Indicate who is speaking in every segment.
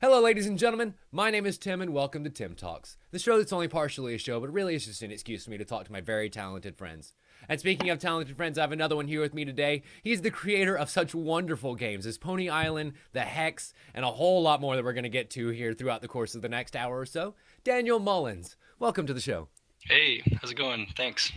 Speaker 1: Hello, ladies and gentlemen. My name is Tim, and welcome to Tim Talks, the show that's only partially a show, but really is just an excuse for me to talk to my very talented friends. And speaking of talented friends, I have another one here with me today. He's the creator of such wonderful games as Pony Island, The Hex, and a whole lot more that we're going to get to here throughout the course of the next hour or so. Daniel Mullins, welcome to the show.
Speaker 2: Hey, how's it going? Thanks.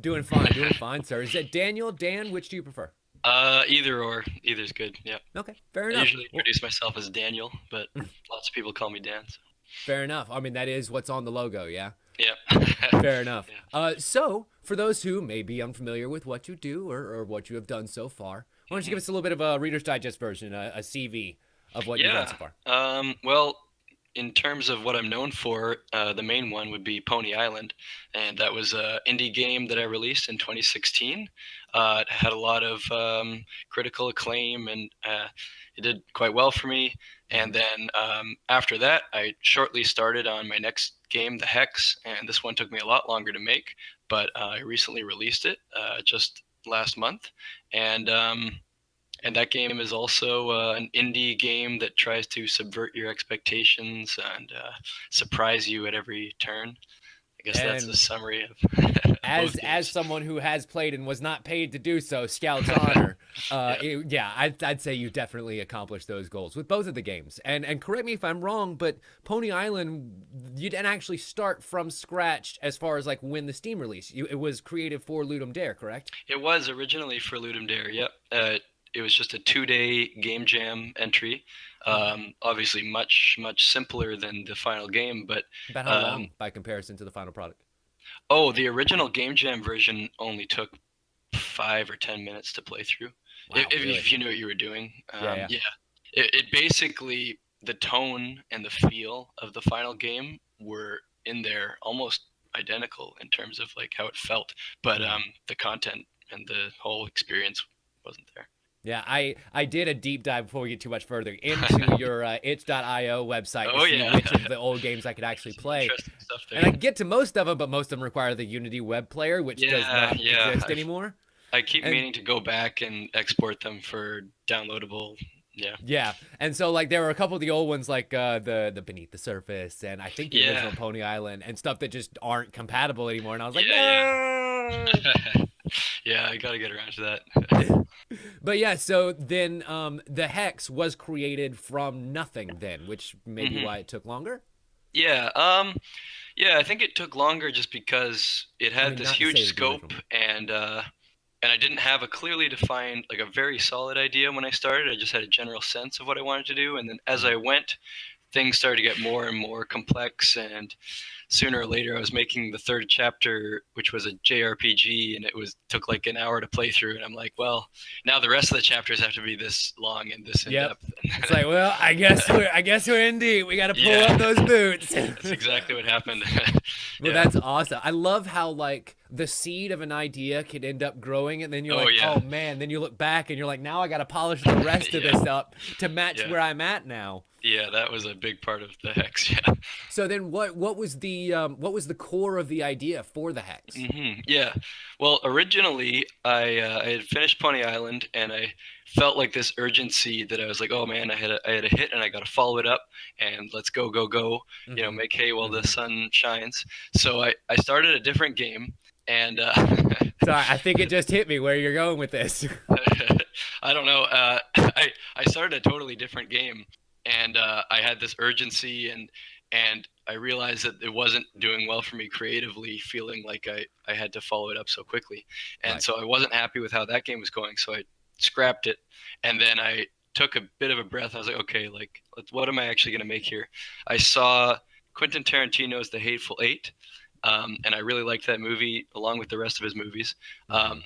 Speaker 1: Doing fine, sir. Is that Daniel, Dan? Which do you prefer?
Speaker 2: Either's good. Yeah.
Speaker 1: Okay, fair
Speaker 2: I
Speaker 1: enough.
Speaker 2: usually introduce myself as Daniel, but lots of people call me Dan. So.
Speaker 1: Fair enough. I mean, that is what's on the logo, yeah?
Speaker 2: Yeah.
Speaker 1: Fair enough.
Speaker 2: Yeah.
Speaker 1: So, for those who may be unfamiliar with what you do or what you have done so far, why don't you give us a little bit of a Reader's Digest version, a CV of what you've done
Speaker 2: Yeah.
Speaker 1: so far?
Speaker 2: Well, in terms of what I'm known for, the main one would be Pony Island, and that was an indie game that I released in 2016. It had a lot of critical acclaim, and it did quite well for me. And then after that, I shortly started on my next game, The Hex, and this one took me a lot longer to make, but I recently released it just last month, and and that game is also an indie game that tries to subvert your expectations and surprise you at every turn. I guess that's the
Speaker 1: And
Speaker 2: summary of
Speaker 1: as
Speaker 2: both
Speaker 1: as
Speaker 2: games.
Speaker 1: someone who has played and was not paid to do so, Scout's honor,
Speaker 2: Yeah.
Speaker 1: I'd say you definitely accomplished those goals with both of the games. And correct me if I'm wrong, but Pony Island, you didn't actually start from scratch as far as like when the Steam release. It was created for Ludum Dare, correct?
Speaker 2: It was originally for Ludum Dare. Yep. It was just a 2-day game jam entry. Obviously, much simpler than the final game, but
Speaker 1: About how
Speaker 2: um,
Speaker 1: long by comparison to the final product?
Speaker 2: oh, the original game jam version only took 5 or 10 minutes to play through.
Speaker 1: Wow, really?
Speaker 2: If you knew what you were doing,
Speaker 1: Yeah, yeah.
Speaker 2: yeah. It basically the tone and the feel of the final game were in there almost identical in terms of like how it felt, but the content and the whole experience wasn't there.
Speaker 1: Yeah, I did a deep dive before we get too much further into your itch.io website to
Speaker 2: Oh
Speaker 1: see
Speaker 2: yeah,
Speaker 1: which of the old games I could actually
Speaker 2: some
Speaker 1: play.
Speaker 2: interesting stuff
Speaker 1: And I
Speaker 2: there.
Speaker 1: get to most of them, but most of them require the Unity web player, which does
Speaker 2: Yeah,
Speaker 1: not
Speaker 2: yeah.
Speaker 1: exist anymore.
Speaker 2: I keep
Speaker 1: And
Speaker 2: meaning to go back and export them for downloadable. Yeah,
Speaker 1: yeah, and so like there were a couple of the old ones like the Beneath the Surface and I think the
Speaker 2: yeah,
Speaker 1: original Pony Island and stuff that just aren't compatible anymore. And I was like,
Speaker 2: yeah,
Speaker 1: no.
Speaker 2: yeah. Yeah, I gotta get around to that.
Speaker 1: But yeah, so then the Hex was created from nothing then, which may be
Speaker 2: hmm
Speaker 1: why it took longer.
Speaker 2: Yeah, yeah. I think it took longer just because it
Speaker 1: I
Speaker 2: had
Speaker 1: mean,
Speaker 2: this
Speaker 1: not to
Speaker 2: huge
Speaker 1: say that the
Speaker 2: scope,
Speaker 1: original.
Speaker 2: and I didn't have a clearly defined, like a very solid idea when I started. I just had a general sense of what I wanted to do, and then as I went, things started to get more and more complex, and sooner or later I was making the third chapter, which was a JRPG, and it was took like an hour to play through, and I'm like, well, now the rest of the chapters have to be this long and this in
Speaker 1: Yep.
Speaker 2: depth.
Speaker 1: It's like, well, I guess we're in deep. We got to pull up
Speaker 2: Yeah,
Speaker 1: those boots.
Speaker 2: that's exactly what happened.
Speaker 1: Well,
Speaker 2: Yeah.
Speaker 1: that's awesome. I love how like the seed of an idea could end up growing, and then you're
Speaker 2: Oh
Speaker 1: like,
Speaker 2: yeah.
Speaker 1: oh man. Then you look back and you're like, now I got to polish the rest of
Speaker 2: Yeah.
Speaker 1: this up to match
Speaker 2: Yeah.
Speaker 1: where I'm at now.
Speaker 2: Yeah, that was a big part of the hex. Yeah.
Speaker 1: So then, what was the core of the idea for the hex?
Speaker 2: Yeah. Well, originally I had finished Pony Island, and I felt like this urgency that I was like, oh man, I had a hit, and I got to follow it up, and let's go go go.
Speaker 1: Mm-hmm.
Speaker 2: Make hay while the
Speaker 1: Mm-hmm.
Speaker 2: sun shines. So I started a different game, and
Speaker 1: Sorry, I think it just hit me where you're going with this.
Speaker 2: I don't know. I started a totally different game, and I had this urgency, and I realized that it wasn't doing well for me creatively, feeling like I had to follow it up so quickly, and
Speaker 1: Right.
Speaker 2: so I wasn't happy with how that game was going. So I scrapped it, and then I took a bit of a breath. I was like, okay, like what am I actually going to make here? I saw Quentin Tarantino's The Hateful Eight, and I really liked that movie along with the rest of his movies.
Speaker 1: Mm-hmm.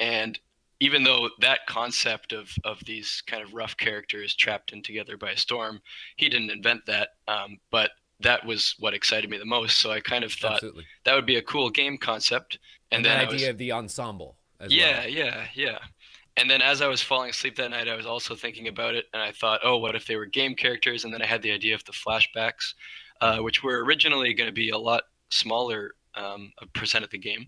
Speaker 2: And even though that concept of these kind of rough characters trapped in together by a storm, he didn't invent that, but that was what excited me the most. So I kind of thought
Speaker 1: Absolutely.
Speaker 2: that would be a cool game concept. And
Speaker 1: And that
Speaker 2: then I
Speaker 1: idea
Speaker 2: was,
Speaker 1: of the ensemble as
Speaker 2: yeah,
Speaker 1: well.
Speaker 2: yeah, yeah. And then as I was falling asleep that night, I was also thinking about it, and I thought, oh, what if they were game characters? And then I had the idea of the flashbacks,
Speaker 1: Mm-hmm.
Speaker 2: which were originally going to be a lot smaller percent of the game,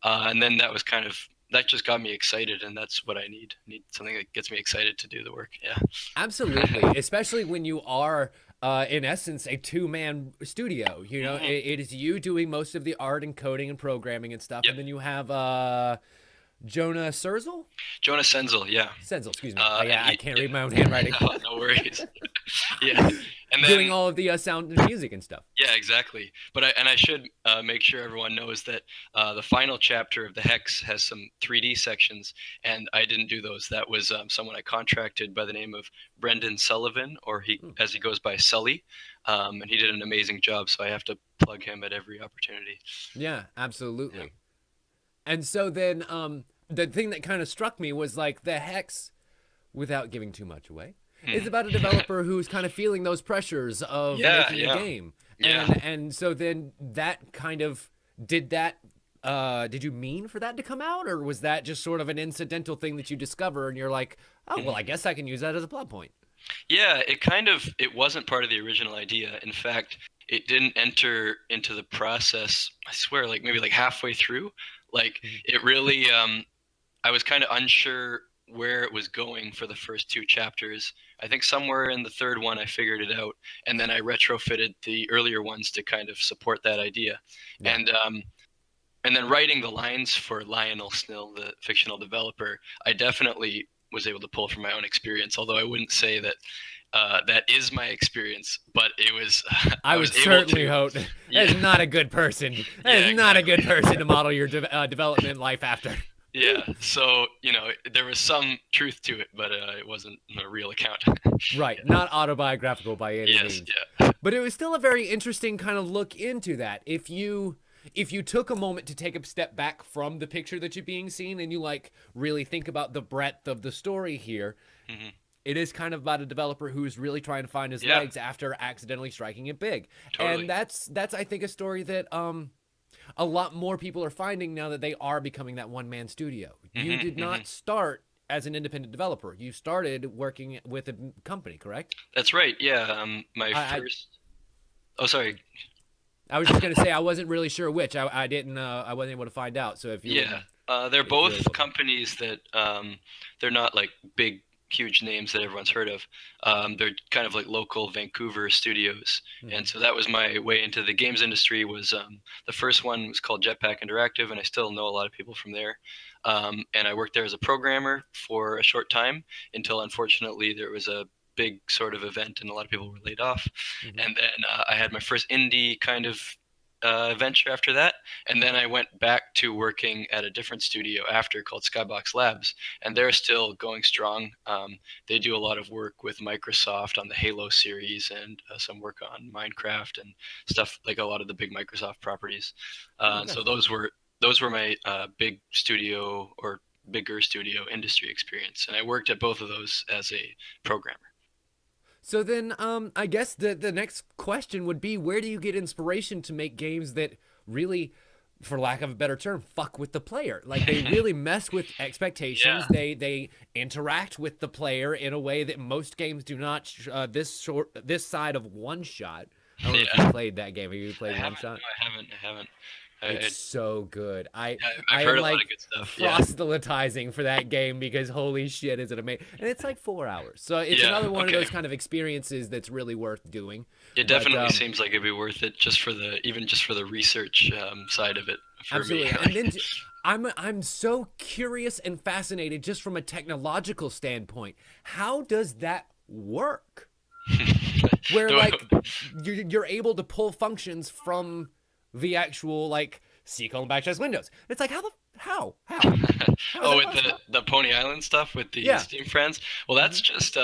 Speaker 2: and then that was kind of that just got me excited, and that's what I need something that gets me excited to do the work. Yeah.
Speaker 1: Absolutely, especially when you are, in essence, a two-man studio. You know,
Speaker 2: Hmm.
Speaker 1: it is you doing most of the art and coding and programming and stuff,
Speaker 2: Yep.
Speaker 1: and then you have Jonah Serzel?
Speaker 2: Jonah Senzel, yeah.
Speaker 1: Senzel, excuse me.
Speaker 2: And
Speaker 1: Yeah, I can't
Speaker 2: yeah.
Speaker 1: read my own handwriting.
Speaker 2: Oh, no worries. Yeah, and
Speaker 1: Doing
Speaker 2: then
Speaker 1: all of the sound and music and stuff.
Speaker 2: yeah, exactly. But I should make sure everyone knows that the final chapter of the Hex has some 3D sections, and I didn't do those. That was someone I contracted by the name of Brendan Sullivan, or as he goes by Sully, and he did an amazing job. So I have to plug him at every opportunity.
Speaker 1: Yeah, absolutely. And so then, the thing that kind of struck me was like the Hex, without giving too much away, is about a developer who's kind of feeling those pressures of
Speaker 2: Yeah,
Speaker 1: making a game.
Speaker 2: yeah.
Speaker 1: And so then that kind of did you mean for that to come out, or was that just sort of an incidental thing that you discover and you're like, oh well, I guess I can use that as a plot point?
Speaker 2: Yeah, it wasn't part of the original idea. In fact, it didn't enter into the process, I swear, like maybe like halfway through. Like it really I was kind of unsure where it was going for the first two chapters. I think somewhere in the third one I figured it out, and then I retrofitted the earlier ones to kind of support that idea.
Speaker 1: Yeah.
Speaker 2: And then writing the lines for Lionel Snill, the fictional developer, I definitely was able to pull from my own experience. Although I wouldn't say that that is my experience, but it was.
Speaker 1: I would certainly hope that is not a good person. That is not a good person to model your development life after.
Speaker 2: Yeah, so there was some truth to it, but it wasn't a real account.
Speaker 1: Right, not autobiographical by any means.
Speaker 2: Yeah.
Speaker 1: But it was still a very interesting kind of look into that. If you took a moment to take a step back from the picture that you're being seen and you like really think about the breadth of the story here, it is kind of about a developer who's really trying to find his legs after accidentally striking it big.
Speaker 2: Totally.
Speaker 1: And that's I think a story that a lot more people are finding now that they are becoming that one-man studio. You did not start as an independent developer. You started working with a company, correct?
Speaker 2: That's right. Yeah. My first. Oh, sorry.
Speaker 1: I was just gonna say I wasn't really sure which. I didn't. I wasn't able to find out. So if you
Speaker 2: they're both companies that they're not like big, huge names that everyone's heard of. They're kind of like local Vancouver studios, and so that was my way into the games industry. Was the first one was called Jetpack Interactive, and I still know a lot of people from there. And I worked there as a programmer for a short time until, unfortunately, there was a big sort of event and a lot of people were laid off. And then I had my first indie kind of venture after that, and then I went back to working at a different studio after called Skybox Labs, and they're still going strong. They do a lot of work with Microsoft on the Halo series and some work on Minecraft and stuff, like a lot of the big Microsoft properties. So those were my big studio or bigger studio industry experience, and I worked at both of those as a programmer.
Speaker 1: So then, I guess the next question would be, where do you get inspiration to make games that really, for lack of a better term, fuck with the player? Like they really mess with expectations.
Speaker 2: Yeah.
Speaker 1: They interact with the player in a way that most games do not. This side of OneShot. I don't know if you played that game. Have you played OneShot? No,
Speaker 2: I haven't.
Speaker 1: It's so good.
Speaker 2: I've
Speaker 1: I
Speaker 2: heard
Speaker 1: am
Speaker 2: a lot
Speaker 1: like
Speaker 2: of good stuff.
Speaker 1: proselytizing for that game because holy shit, is it amazing? And it's like 4 hours, so it's another one of those kind of experiences that's really worth doing.
Speaker 2: It definitely seems like it'd be worth it just for the research side of it. For
Speaker 1: Absolutely,
Speaker 2: me.
Speaker 1: and then I'm so curious and fascinated just from a technological standpoint. How does that work? Where like you're able to pull functions from the actual like C:\, Windows. It's like how?
Speaker 2: Oh, with the Pony Island stuff with the Steam friends. Well, that's just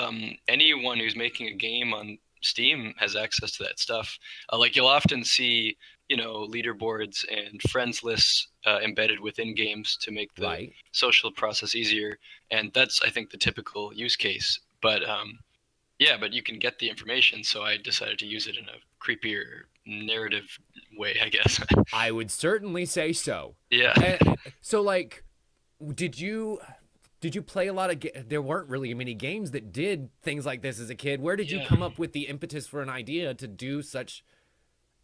Speaker 2: anyone who's making a game on Steam has access to that stuff. Like you'll often see, leaderboards and friends lists embedded within games to make the social process easier, and that's I think the typical use case. But but you can get the information, so I decided to use it in a creepier narrative way, I guess.
Speaker 1: I would certainly say so.
Speaker 2: Yeah.
Speaker 1: So, like, did you play a lot of? There weren't really many games that did things like this as a kid. Where did you come up with the impetus for an idea to do such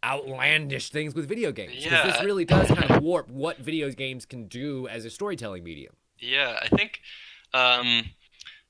Speaker 1: outlandish things with video games, because this
Speaker 2: Yeah,
Speaker 1: really does kind of warp what video games can do as a storytelling medium.
Speaker 2: yeah. I think um,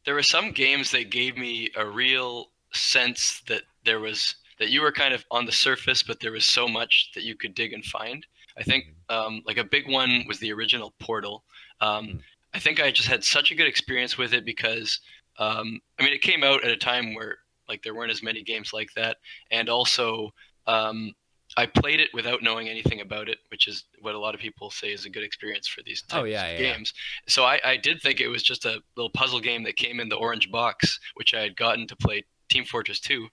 Speaker 2: there were some games that gave me a real sense that that you were kind of on the surface, but there was so much that you could dig and find. I think
Speaker 1: Mhm.
Speaker 2: like a big one was the original Portal. Um,
Speaker 1: Mm.
Speaker 2: I think I just had such a good experience with it because I mean it came out at a time where like there weren't as many games like that, and also um, I played it without knowing anything about it, which is what a lot of people say is a good experience for these
Speaker 1: Oh
Speaker 2: types
Speaker 1: yeah,
Speaker 2: of
Speaker 1: yeah, yeah.
Speaker 2: games. So I did think it was just a little puzzle game that came in the orange box, which I had gotten to play Team Fortress 2.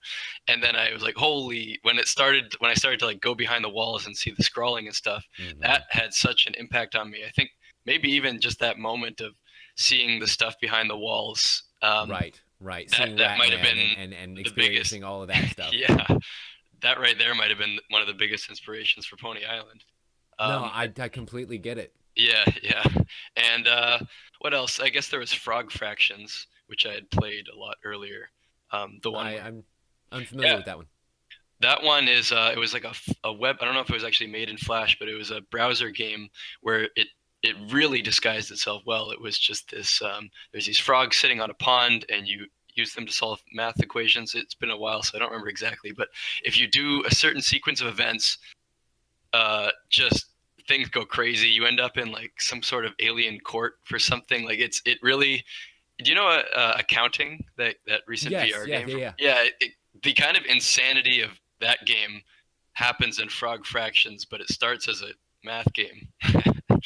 Speaker 2: And then I was like, holy, when I started to like go behind the walls and see the scrawling and stuff,
Speaker 1: Hmm.
Speaker 2: that had such an impact on me. I think maybe even just that moment of seeing the stuff behind the walls,
Speaker 1: Right, right.
Speaker 2: that
Speaker 1: Seeing
Speaker 2: that might have
Speaker 1: Ratman
Speaker 2: been
Speaker 1: and
Speaker 2: the biggest.
Speaker 1: experiencing all of that stuff.
Speaker 2: Yeah, that right there might have been one of the biggest inspirations for Pony Island.
Speaker 1: No,
Speaker 2: Um,
Speaker 1: I completely get it.
Speaker 2: yeah, yeah. And what else? I guess there was Frog Fractions, which I had played a lot earlier. The one where,
Speaker 1: I'm unfamiliar
Speaker 2: yeah,
Speaker 1: with that one.
Speaker 2: that one is it was like a web. I don't know if it was actually made in Flash, but it was a browser game where it really disguised itself well. It was just this. There's these frogs sitting on a pond, and you use them to solve math equations. It's been a while, so I don't remember exactly. But if you do a certain sequence of events, just things go crazy. You end up in like some sort of alien court for something. Like it really. Do you know Accounting, that recent
Speaker 1: Yes,
Speaker 2: VR
Speaker 1: yeah,
Speaker 2: game
Speaker 1: yeah,
Speaker 2: from?
Speaker 1: yeah.
Speaker 2: Yeah, the kind of insanity of that game happens in Frog Fractions, but it starts as a math game.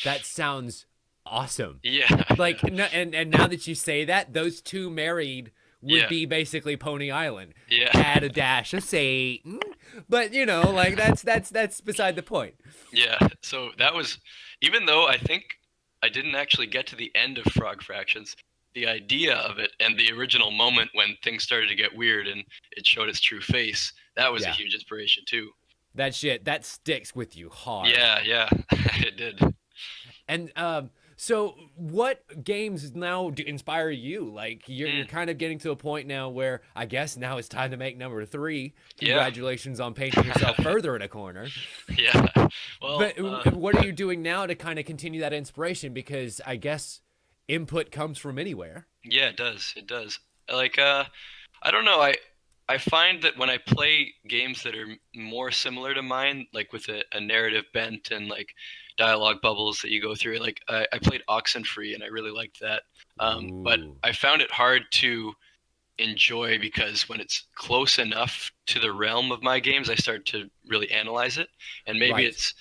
Speaker 1: That sounds awesome.
Speaker 2: Yeah, yeah,
Speaker 1: Like, no, and now that you say that, those two married would
Speaker 2: yeah,
Speaker 1: be basically Pony Island.
Speaker 2: yeah,
Speaker 1: Add a dash of Satan, but like that's beside the point.
Speaker 2: yeah. So that was, even though I think I didn't actually get to the end of Frog Fractions, the idea of it and the original moment when things started to get weird and it showed its true face, that was a
Speaker 1: Yeah,
Speaker 2: huge inspiration too.
Speaker 1: that shit that sticks with you hard.
Speaker 2: Yeah, yeah, it did.
Speaker 1: And so what games now do inspire you? Like you're
Speaker 2: Mm,
Speaker 1: kind of getting to a point now where I guess now it's time to make number three.
Speaker 2: yeah.
Speaker 1: Congratulations on painting yourself further in a corner.
Speaker 2: Yeah. Well,
Speaker 1: But what are you doing now to kind of continue that inspiration? Because I guess input comes from anywhere.
Speaker 2: yeah, it does. It does. Like, I don't know. I find that when I play games that are more similar to mine, like with a narrative bent and like dialogue bubbles that you go through, like I played Oxenfree and I really liked that. But
Speaker 1: Ooh,
Speaker 2: I found it hard to enjoy because when it's close enough to the realm of my games, I start to really analyze it, and maybe
Speaker 1: right,
Speaker 2: it's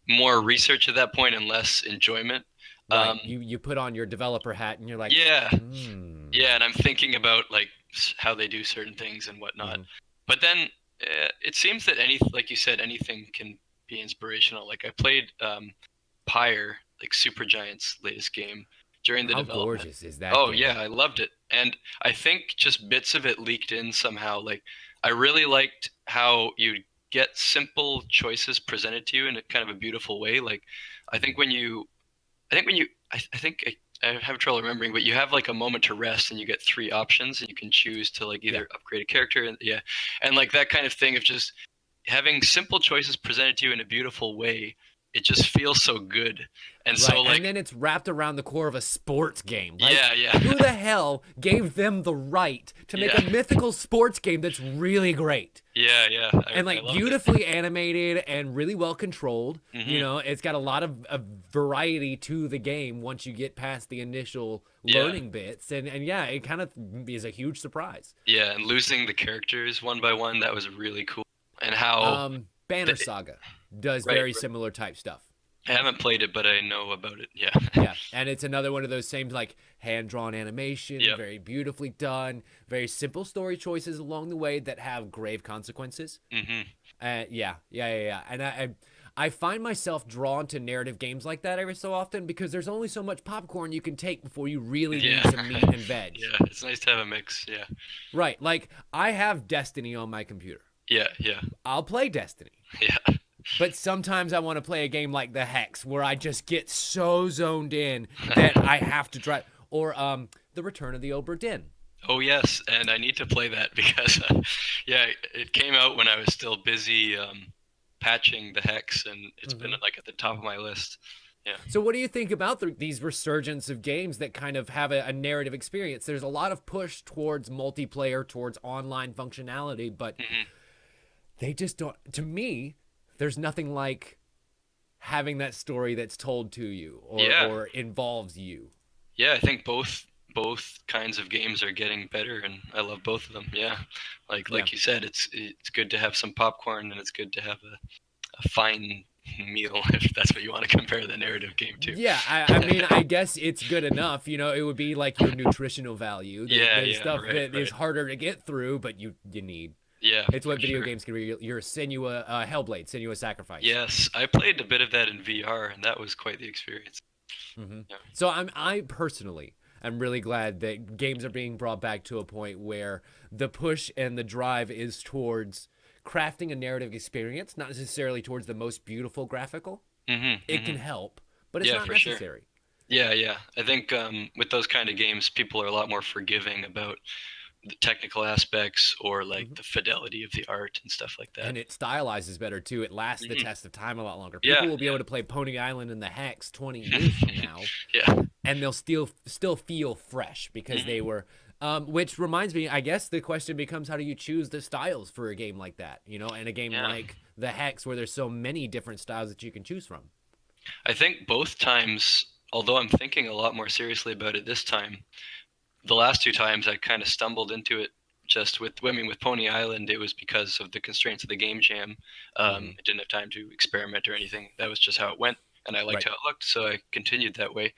Speaker 2: more research at that point and less enjoyment.
Speaker 1: right.
Speaker 2: Um,
Speaker 1: You put on your developer hat and you're like,
Speaker 2: yeah,
Speaker 1: hmm.
Speaker 2: yeah, and I'm thinking about like how they do certain things and whatnot.
Speaker 1: Hmm.
Speaker 2: But then it seems that like you said, anything can be inspirational. Like I played Pyre, like Supergiant's latest game, during the
Speaker 1: How
Speaker 2: development.
Speaker 1: gorgeous is that
Speaker 2: Oh
Speaker 1: game?
Speaker 2: yeah, I loved it, and I think just bits of it leaked in somehow. Like I really liked how you get simple choices presented to you in a kind of a beautiful way. Like I think when you I think when you, I think I have trouble remembering, but you have like a moment to rest, and you get three options, and you can choose to like
Speaker 1: Yeah.
Speaker 2: either upgrade a character, and yeah, and like that kind of thing of just having simple choices presented to you in a beautiful way. It just feels so good, and so
Speaker 1: Right.
Speaker 2: like
Speaker 1: And then it's wrapped around the core of a sports game. Like,
Speaker 2: yeah, yeah,
Speaker 1: who the hell gave them the right to make a
Speaker 2: yeah,
Speaker 1: mythical sports game that's really great?
Speaker 2: yeah, yeah.
Speaker 1: And
Speaker 2: I
Speaker 1: like
Speaker 2: loved it.
Speaker 1: beautifully animated and really well controlled.
Speaker 2: Hmm.
Speaker 1: It's got a lot of variety to the game once you get past the initial
Speaker 2: Yeah,
Speaker 1: learning bits. And yeah, it kind of is a huge surprise.
Speaker 2: yeah, and losing the characters one by one, that was really cool. And how
Speaker 1: Banner
Speaker 2: the,
Speaker 1: Saga does
Speaker 2: right,
Speaker 1: very
Speaker 2: right.
Speaker 1: similar type stuff.
Speaker 2: I haven't played it, but I know about it. Yeah.
Speaker 1: Yeah, and it's another one of those same like hand-drawn animation,
Speaker 2: Yep.
Speaker 1: very beautifully done, very simple story choices along the way that have grave consequences.
Speaker 2: Hmm.
Speaker 1: Yeah. And I find myself drawn to narrative games like that every so often because there's only so much popcorn you can take before you really need
Speaker 2: Yeah.
Speaker 1: some meat and veg.
Speaker 2: Yeah, it's nice to have a mix. Yeah.
Speaker 1: Right, like I have Destiny on my computer.
Speaker 2: Yeah, yeah,
Speaker 1: I'll play Destiny.
Speaker 2: yeah,
Speaker 1: But sometimes I want to play a game like the Hex where I just get so zoned in that I have to drive. Or the Return of the Obra Dinn.
Speaker 2: Oh yes, and I need to play that because yeah, it came out when I was still busy patching the hex, and it's been
Speaker 1: Mhm.
Speaker 2: like at the top of my list. Yeah.
Speaker 1: So, what do you think about these resurgence of games that kind of have a narrative experience? There's a lot of push towards multiplayer, towards online functionality, but
Speaker 2: Hmm.
Speaker 1: they just don't. To me, there's nothing like having that story that's told to you
Speaker 2: Yeah.
Speaker 1: or involves you.
Speaker 2: Yeah, I think both kinds of games are getting better, and I love both of them. Yeah,
Speaker 1: Yeah.
Speaker 2: like you said, it's good to have some popcorn, and it's good to have a fine meal, if that's what you want to compare the narrative game to.
Speaker 1: Yeah, I mean, I guess it's good enough. You know, it would be like your nutritional value,
Speaker 2: Yeah,
Speaker 1: the
Speaker 2: yeah,
Speaker 1: stuff
Speaker 2: right,
Speaker 1: that is
Speaker 2: right.
Speaker 1: harder to get through, but you need.
Speaker 2: Yeah,
Speaker 1: It's
Speaker 2: for
Speaker 1: what video
Speaker 2: sure.
Speaker 1: games can be. Your Senua, Hellblade, Senua Sacrifice.
Speaker 2: Yes, I played a bit of that in VR, and that was quite the experience.
Speaker 1: Hmm.
Speaker 2: Yeah.
Speaker 1: So I personally am really glad that games are being brought back to a point where the push and the drive is towards crafting a narrative experience, not necessarily towards the most beautiful graphical.
Speaker 2: Hmm.
Speaker 1: It can
Speaker 2: Hmm.
Speaker 1: help, but it's
Speaker 2: Yeah,
Speaker 1: not
Speaker 2: for sure.
Speaker 1: necessary.
Speaker 2: Yeah, yeah. I think with those kind of games, people are a lot more forgiving about the technical aspects or like
Speaker 1: Hmm.
Speaker 2: the fidelity of the art and stuff like that.
Speaker 1: And it stylizes better too. It lasts the
Speaker 2: Hmm.
Speaker 1: test of time a lot longer.
Speaker 2: Yeah,
Speaker 1: People will be able to play Pony Island and the Hex 20 years from now,
Speaker 2: yeah.
Speaker 1: and they'll still feel fresh because they
Speaker 2: Hmm.
Speaker 1: were. Which reminds me, I guess the question becomes, how do you choose the styles for a game like that? You know, and a game
Speaker 2: Yeah.
Speaker 1: like the Hex, where there's so many different styles that you can choose from.
Speaker 2: I think both times, although I'm thinking a lot more seriously about it this time, the last two times I kind of stumbled into it just with, I mean, with Pony Island, it was because of the constraints of the game jam.
Speaker 1: Hmm.
Speaker 2: I didn't have time to experiment or anything. That was just how it went, and I liked
Speaker 1: Right.
Speaker 2: how it looked, so I continued that way.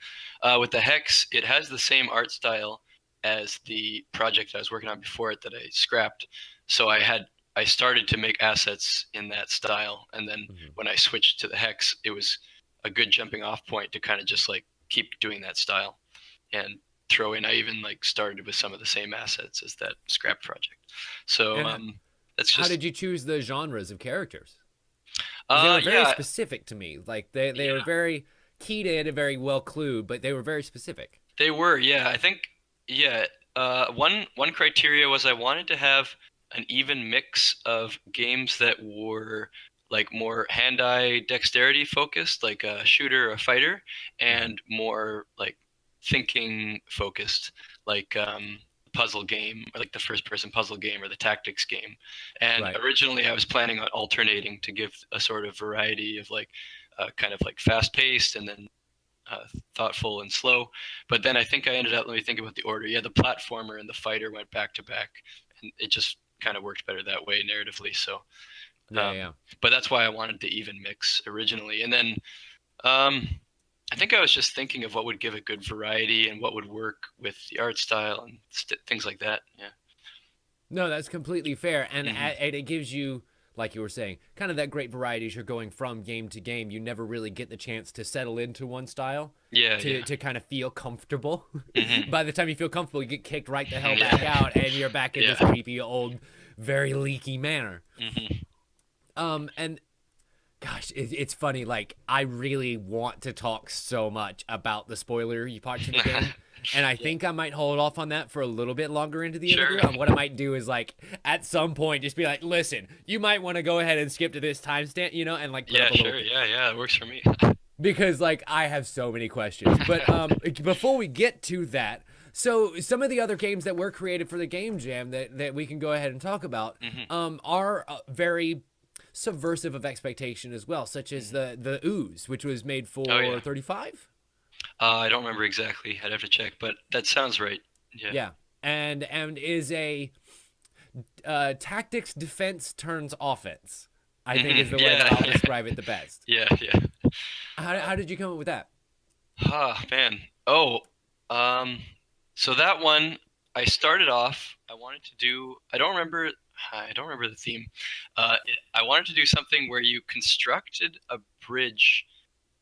Speaker 2: With the Hex, it has the same art style as the project I was working on before it that I scrapped. So I started to make assets in that style, and then
Speaker 1: Hmm.
Speaker 2: when I switched to the Hex, it was a good jumping off point to kind of just like keep doing that style and throw in. I even like started with some of the same assets as that scrap project. So
Speaker 1: And
Speaker 2: that's
Speaker 1: how
Speaker 2: just
Speaker 1: did you choose the genres of characters? Because they were very
Speaker 2: yeah,
Speaker 1: specific to me. Like they were
Speaker 2: yeah,
Speaker 1: very keyed in and very well clued, but they were very specific.
Speaker 2: they were. Yeah, I think yeah. One criteria was I wanted to have an even mix of games that were like more hand-eye dexterity focused, like a shooter or a fighter,
Speaker 1: Hmm.
Speaker 2: and more like thinking focused, like puzzle game or like the first-person puzzle game or the tactics game. And
Speaker 1: Right.
Speaker 2: originally, I was planning on alternating to give a sort of variety of like kind of like fast-paced and then thoughtful and slow. But then I think I ended up, let me think about the order. Yeah, the platformer and the fighter went back to back, and it just kind of worked better that way narratively. So,
Speaker 1: Yeah,
Speaker 2: um,
Speaker 1: yeah.
Speaker 2: but that's why I wanted the even mix originally. And then um, I think I was just thinking of what would give a good variety and what would work with the art style and things like that. Yeah.
Speaker 1: No, that's completely fair,
Speaker 2: Hmm.
Speaker 1: and it gives you, like you were saying, kind of that great variety as you're going from game to game. You never really get the chance to settle into one style,
Speaker 2: Yeah,
Speaker 1: to
Speaker 2: yeah.
Speaker 1: kind of feel comfortable.
Speaker 2: Hmm.
Speaker 1: By the time you feel comfortable, you get kicked right the hell back
Speaker 2: Yeah.
Speaker 1: out, and you're back in this
Speaker 2: Yeah.
Speaker 1: creepy old, very leaky manner.
Speaker 2: Hmm.
Speaker 1: And gosh, it's funny. Like, I really want to talk so much about the spoilery parts of the game. And I
Speaker 2: Yeah.
Speaker 1: think I might hold off on that for a little bit longer into the
Speaker 2: Sure.
Speaker 1: interview. And what I might do is, like, at some point, just be like, listen, you might want to go ahead and skip to this timestamp, and, like, put
Speaker 2: Yeah,
Speaker 1: up a little
Speaker 2: sure.
Speaker 1: thing.
Speaker 2: Yeah, yeah. It works for me.
Speaker 1: Because, like, I have so many questions. But before we get to that, so some of the other games that were created for the Game Jam that we can go ahead and talk about
Speaker 2: Hmm.
Speaker 1: are very subversive of expectation as well, such as
Speaker 2: Hmm.
Speaker 1: the Ooze, which was made
Speaker 2: Oh
Speaker 1: for
Speaker 2: yeah.
Speaker 1: 35.
Speaker 2: I don't remember exactly. I'd have to check, but that sounds right. Yeah.
Speaker 1: Yeah, and is a tactics defense turns offense. I think is
Speaker 2: Hmm.
Speaker 1: the way that
Speaker 2: Yeah.
Speaker 1: I'll describe it the best.
Speaker 2: Yeah. Yeah.
Speaker 1: How did you come up with that?
Speaker 2: Ah, man. Oh, um, so that one I started off. I wanted to do. I don't remember. I don't remember the theme. I wanted to do something where you constructed a bridge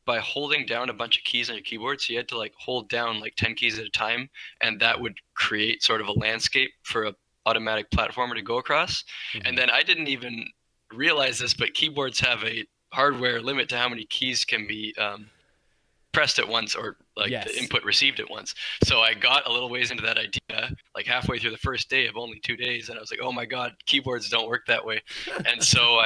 Speaker 2: by holding down a bunch of keys on your keyboard. So you had to like hold down like 10 keys at a time, and that would create sort of a landscape for a automatic platformer to go across. And
Speaker 1: Hmm.
Speaker 2: then I didn't even realize this, but keyboards have a hardware limit to how many keys can be pressed at once or like the
Speaker 1: Yes.
Speaker 2: input received at once. So I got a little ways into that idea, like halfway through the first day of only 2 days, and I was like, oh my god, keyboards don't work that way. And so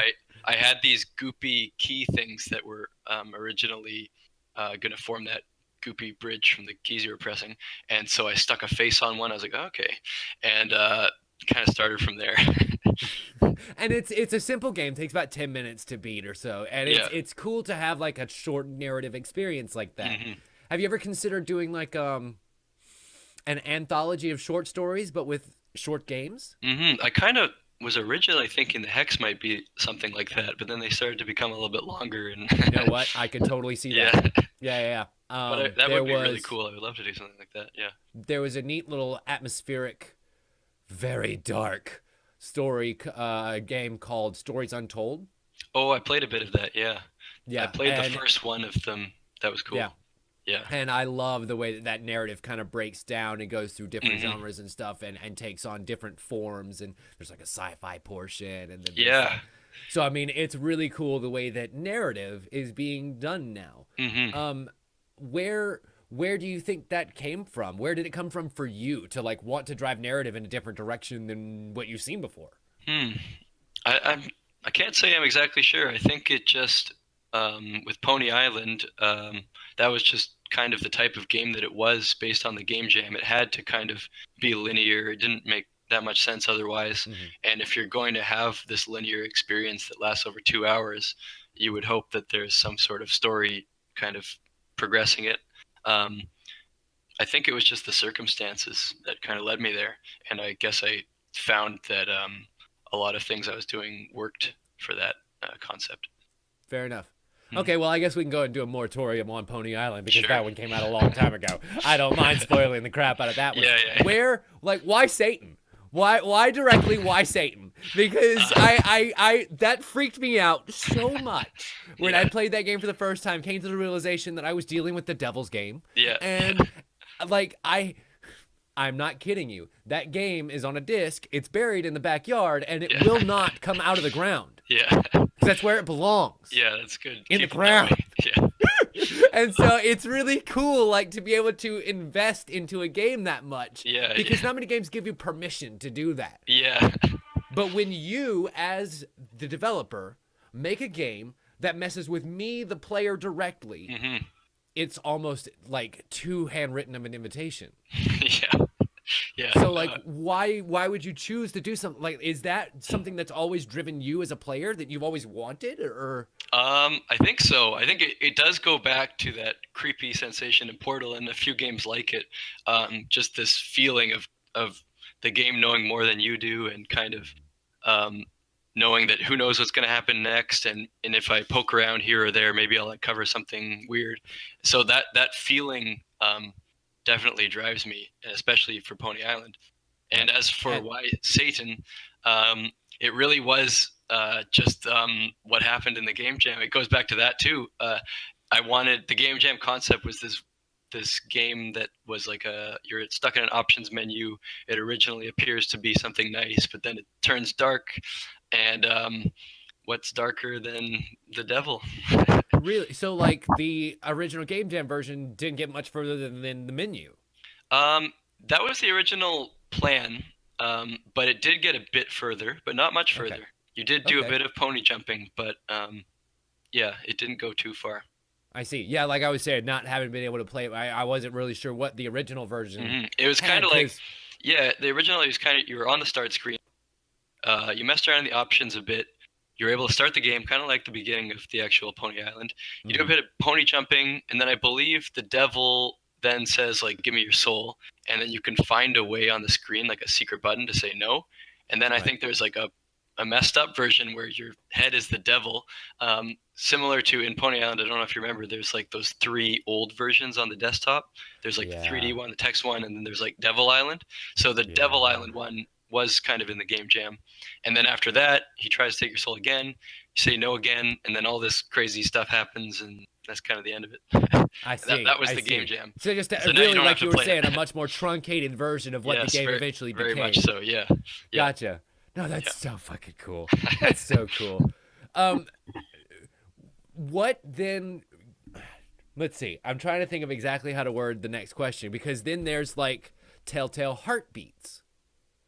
Speaker 2: I had these goopy key things that were originally going to form that goopy bridge from the keys you were pressing, and so I stuck a face on one. I was like, oh, okay, and kind of started from there.
Speaker 1: And it's a simple game, takes about 10 minutes to beat or so, and it's cool to have like a short narrative experience like that.
Speaker 2: Mm-hmm.
Speaker 1: Have you ever considered doing like an anthology of short stories but with short games?
Speaker 2: I kind of was originally thinking the Hex might be something like that, but then they started to become a little bit longer. And
Speaker 1: you know what? I could totally see that. Yeah.
Speaker 2: But that would be really cool. I would love to do something like that. Yeah.
Speaker 1: There was a neat little atmospheric, very dark story game called Stories Untold.
Speaker 2: Oh, I played a bit of that. Yeah.
Speaker 1: Yeah.
Speaker 2: I played the first one of them. That was cool. Yeah.
Speaker 1: And I love the way that narrative kind of breaks down and goes through different genres and stuff and takes on different forms. And there's like a sci-fi portion. And then so, I mean, it's really cool the way that narrative is being done now. Where do you think that came from? Where did it come from for you to like want to drive narrative in a different direction than what you've seen before?
Speaker 2: I can't say I'm exactly sure. I think it just with Pony Island, that was just kind of the type of game that it was based on the game jam. It had to kind of be linear. It didn't make that much sense otherwise. And if you're going to have this linear experience that lasts over 2 hours, you would hope that there's some sort of story kind of progressing it. I think it was just the circumstances that kind of led me there. And I guess I found that a lot of things I was doing worked for that concept.
Speaker 1: Fair enough. Okay, well, I guess we can go and do a moratorium on Pony Island because that one came out a long time ago. I don't mind spoiling the crap out of that one.
Speaker 2: Yeah.
Speaker 1: Where, like, why Satan? Why directly? Why Satan? Because I that freaked me out so much when I played that game for the first time. Came to the realization that I was dealing with the devil's game.
Speaker 2: Yeah.
Speaker 1: And like I'm not kidding you. That game is on a disc. It's buried in the backyard, and it will not come out of the ground.
Speaker 2: Yeah.
Speaker 1: That's where it belongs.
Speaker 2: Yeah, that's good.
Speaker 1: In the ground.
Speaker 2: Yeah.
Speaker 1: And so it's really cool, like, to be able to invest into a game that much.
Speaker 2: Yeah.
Speaker 1: Because not many games give you permission to do that.
Speaker 2: Yeah.
Speaker 1: But when you, as the developer, make a game that messes with me, the player, directly, it's almost like too handwritten of an invitation. Yeah. So, like, why would you choose to do something? Like, is that something that's always driven you as a player that you've always wanted, or?
Speaker 2: I think so. I think it does go back to that creepy sensation in Portal and a few games like it. Just this feeling of the game knowing more than you do, and kind of knowing that who knows what's going to happen next, and if I poke around here or there, maybe I'll uncover something weird. So that feeling definitely drives me, especially for Pony Island. And as for why Satan, it really was just what happened in the game jam. It goes back to that too. I wanted, the game jam concept was this game that was like you're stuck in an options menu. It originally appears to be something nice, but then it turns dark, and what's darker than the devil?
Speaker 1: Really? So, like, the original Game Jam version didn't get much further than the menu?
Speaker 2: That was the original plan, but it did get a bit further, but not much further. Okay. You did do a bit of pony jumping, but yeah, it didn't go too far.
Speaker 1: I see. Yeah, like I was saying, not having been able to play it, I wasn't really sure what the original version
Speaker 2: It was kind of like, the original, it was kind of, you were on the start screen, you messed around in the options a bit. You're able to start the game kind of like the beginning of the actual Pony Island. You do a bit of pony jumping, and then I believe the devil then says, like, give me your soul. And then you can find a way on the screen, like a secret button to say no. And then I think there's like a messed up version where your head is the devil. Similar to in Pony Island, I don't know if you remember, there's like those 3 old versions on the desktop. There's like the 3D one, the text one, and then there's like Devil Island. So the Devil Island one was kind of in the game jam. And then after that, he tries to take your soul again. You say no again, and then all this crazy stuff happens, and that's kind of the end of it.
Speaker 1: I see.
Speaker 2: That was the game jam.
Speaker 1: So just really, like you were saying, a much more truncated version of what the game eventually became.
Speaker 2: Very much so, yeah.
Speaker 1: Gotcha. No, that's so fucking cool. That's so cool. What then? Let's see. I'm trying to think of exactly how to word the next question, because then there's like Telltale Heartbeats.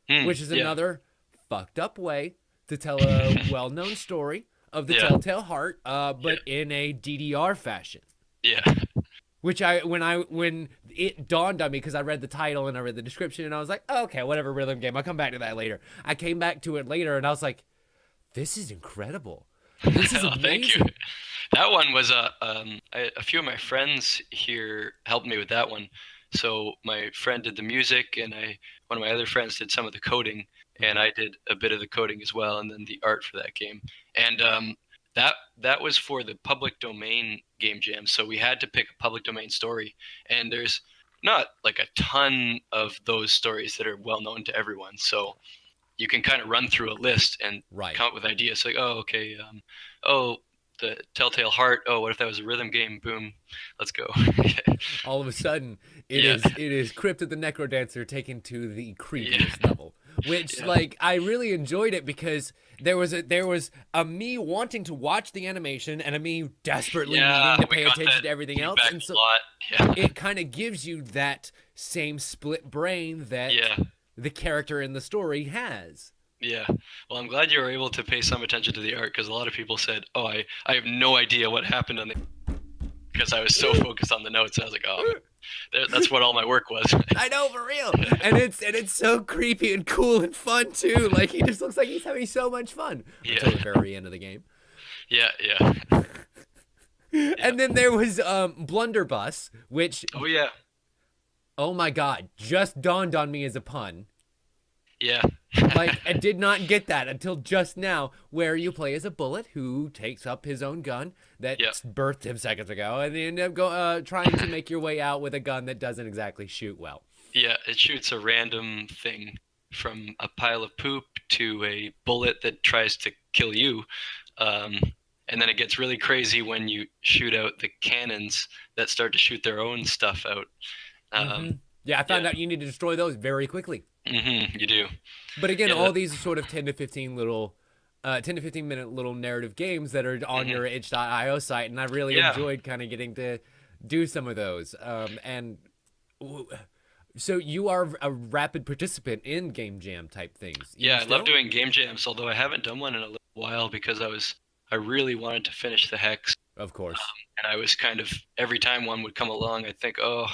Speaker 1: Which is another fucked up way to tell a well-known story. of the
Speaker 2: Yeah.
Speaker 1: Telltale Heart,
Speaker 2: Yeah.
Speaker 1: but in a DDR fashion.
Speaker 2: Yeah.
Speaker 1: Which when it dawned on me, because I read the title and I read the description and I was like, oh, okay, whatever, rhythm game. I'll come back to that later. I came back to it later and I was like, this is incredible. This is
Speaker 2: Oh,
Speaker 1: amazing.
Speaker 2: thank you. That one was a few of my friends here helped me with that one. So my friend did the music, and one of my other friends did some of the coding, and I did a bit of the coding as well, and then the art for that game. And that was for the public domain game jam. So we had to pick a public domain story, and there's not like a ton of those stories that are well known to everyone. So you can kind of run through a list and
Speaker 1: Right.
Speaker 2: come up with ideas like, oh, okay, oh, the Telltale Heart. Oh, what if that was a rhythm game? Boom, let's go.
Speaker 1: All of a sudden, it
Speaker 2: Yeah.
Speaker 1: is Cryptid the Necrodancer taken to the creepiest
Speaker 2: Yeah.
Speaker 1: level. Which
Speaker 2: Yeah.
Speaker 1: like I really enjoyed it because there was a me wanting to watch the animation and a me desperately
Speaker 2: Yeah,
Speaker 1: needing to
Speaker 2: we
Speaker 1: pay
Speaker 2: got
Speaker 1: attention
Speaker 2: that
Speaker 1: to everything else,
Speaker 2: feedback
Speaker 1: and
Speaker 2: a
Speaker 1: so
Speaker 2: lot. Yeah.
Speaker 1: it kind of gives you that same split brain that
Speaker 2: Yeah.
Speaker 1: the character in the story has.
Speaker 2: Yeah. Well, I'm glad you were able to pay some attention to the art, because a lot of people said, "Oh, I have no idea what happened on the," because I was so focused on the notes. I was like, "Oh, that's what all my work was."
Speaker 1: I know, for real. And it's so creepy and cool and fun too. Like he just looks like he's having so much fun until the very end of the game.
Speaker 2: Yeah. Yeah.
Speaker 1: And then there was Blunderbuss, which
Speaker 2: Oh yeah.
Speaker 1: oh my god, just dawned on me as a pun.
Speaker 2: Yeah.
Speaker 1: Like I did not get that until just now, where you play as a bullet who takes up his own gun that
Speaker 2: Yep.
Speaker 1: birthed him seconds ago, and you end up trying to make your way out with a gun that doesn't exactly shoot well.
Speaker 2: Yeah, it shoots a random thing from a pile of poop to a bullet that tries to kill you. And then it gets really crazy when you shoot out the cannons that start to shoot their own stuff out.
Speaker 1: Yeah, I found
Speaker 2: yeah.
Speaker 1: out you need to destroy those very quickly.
Speaker 2: You do.
Speaker 1: But again,
Speaker 2: Yeah,
Speaker 1: all these are sort of 10 to 15 minute little narrative games that are on your itch.io site, and I really
Speaker 2: Yeah.
Speaker 1: enjoyed kind of getting to do some of those. So you are a rapid participant in game jam type things.
Speaker 2: Yeah, I
Speaker 1: still?
Speaker 2: love doing game jams, although I haven't done one in a little while because I really wanted to finish the hex,
Speaker 1: Of course.
Speaker 2: and I was kind of, every time one would come along, I think, oh,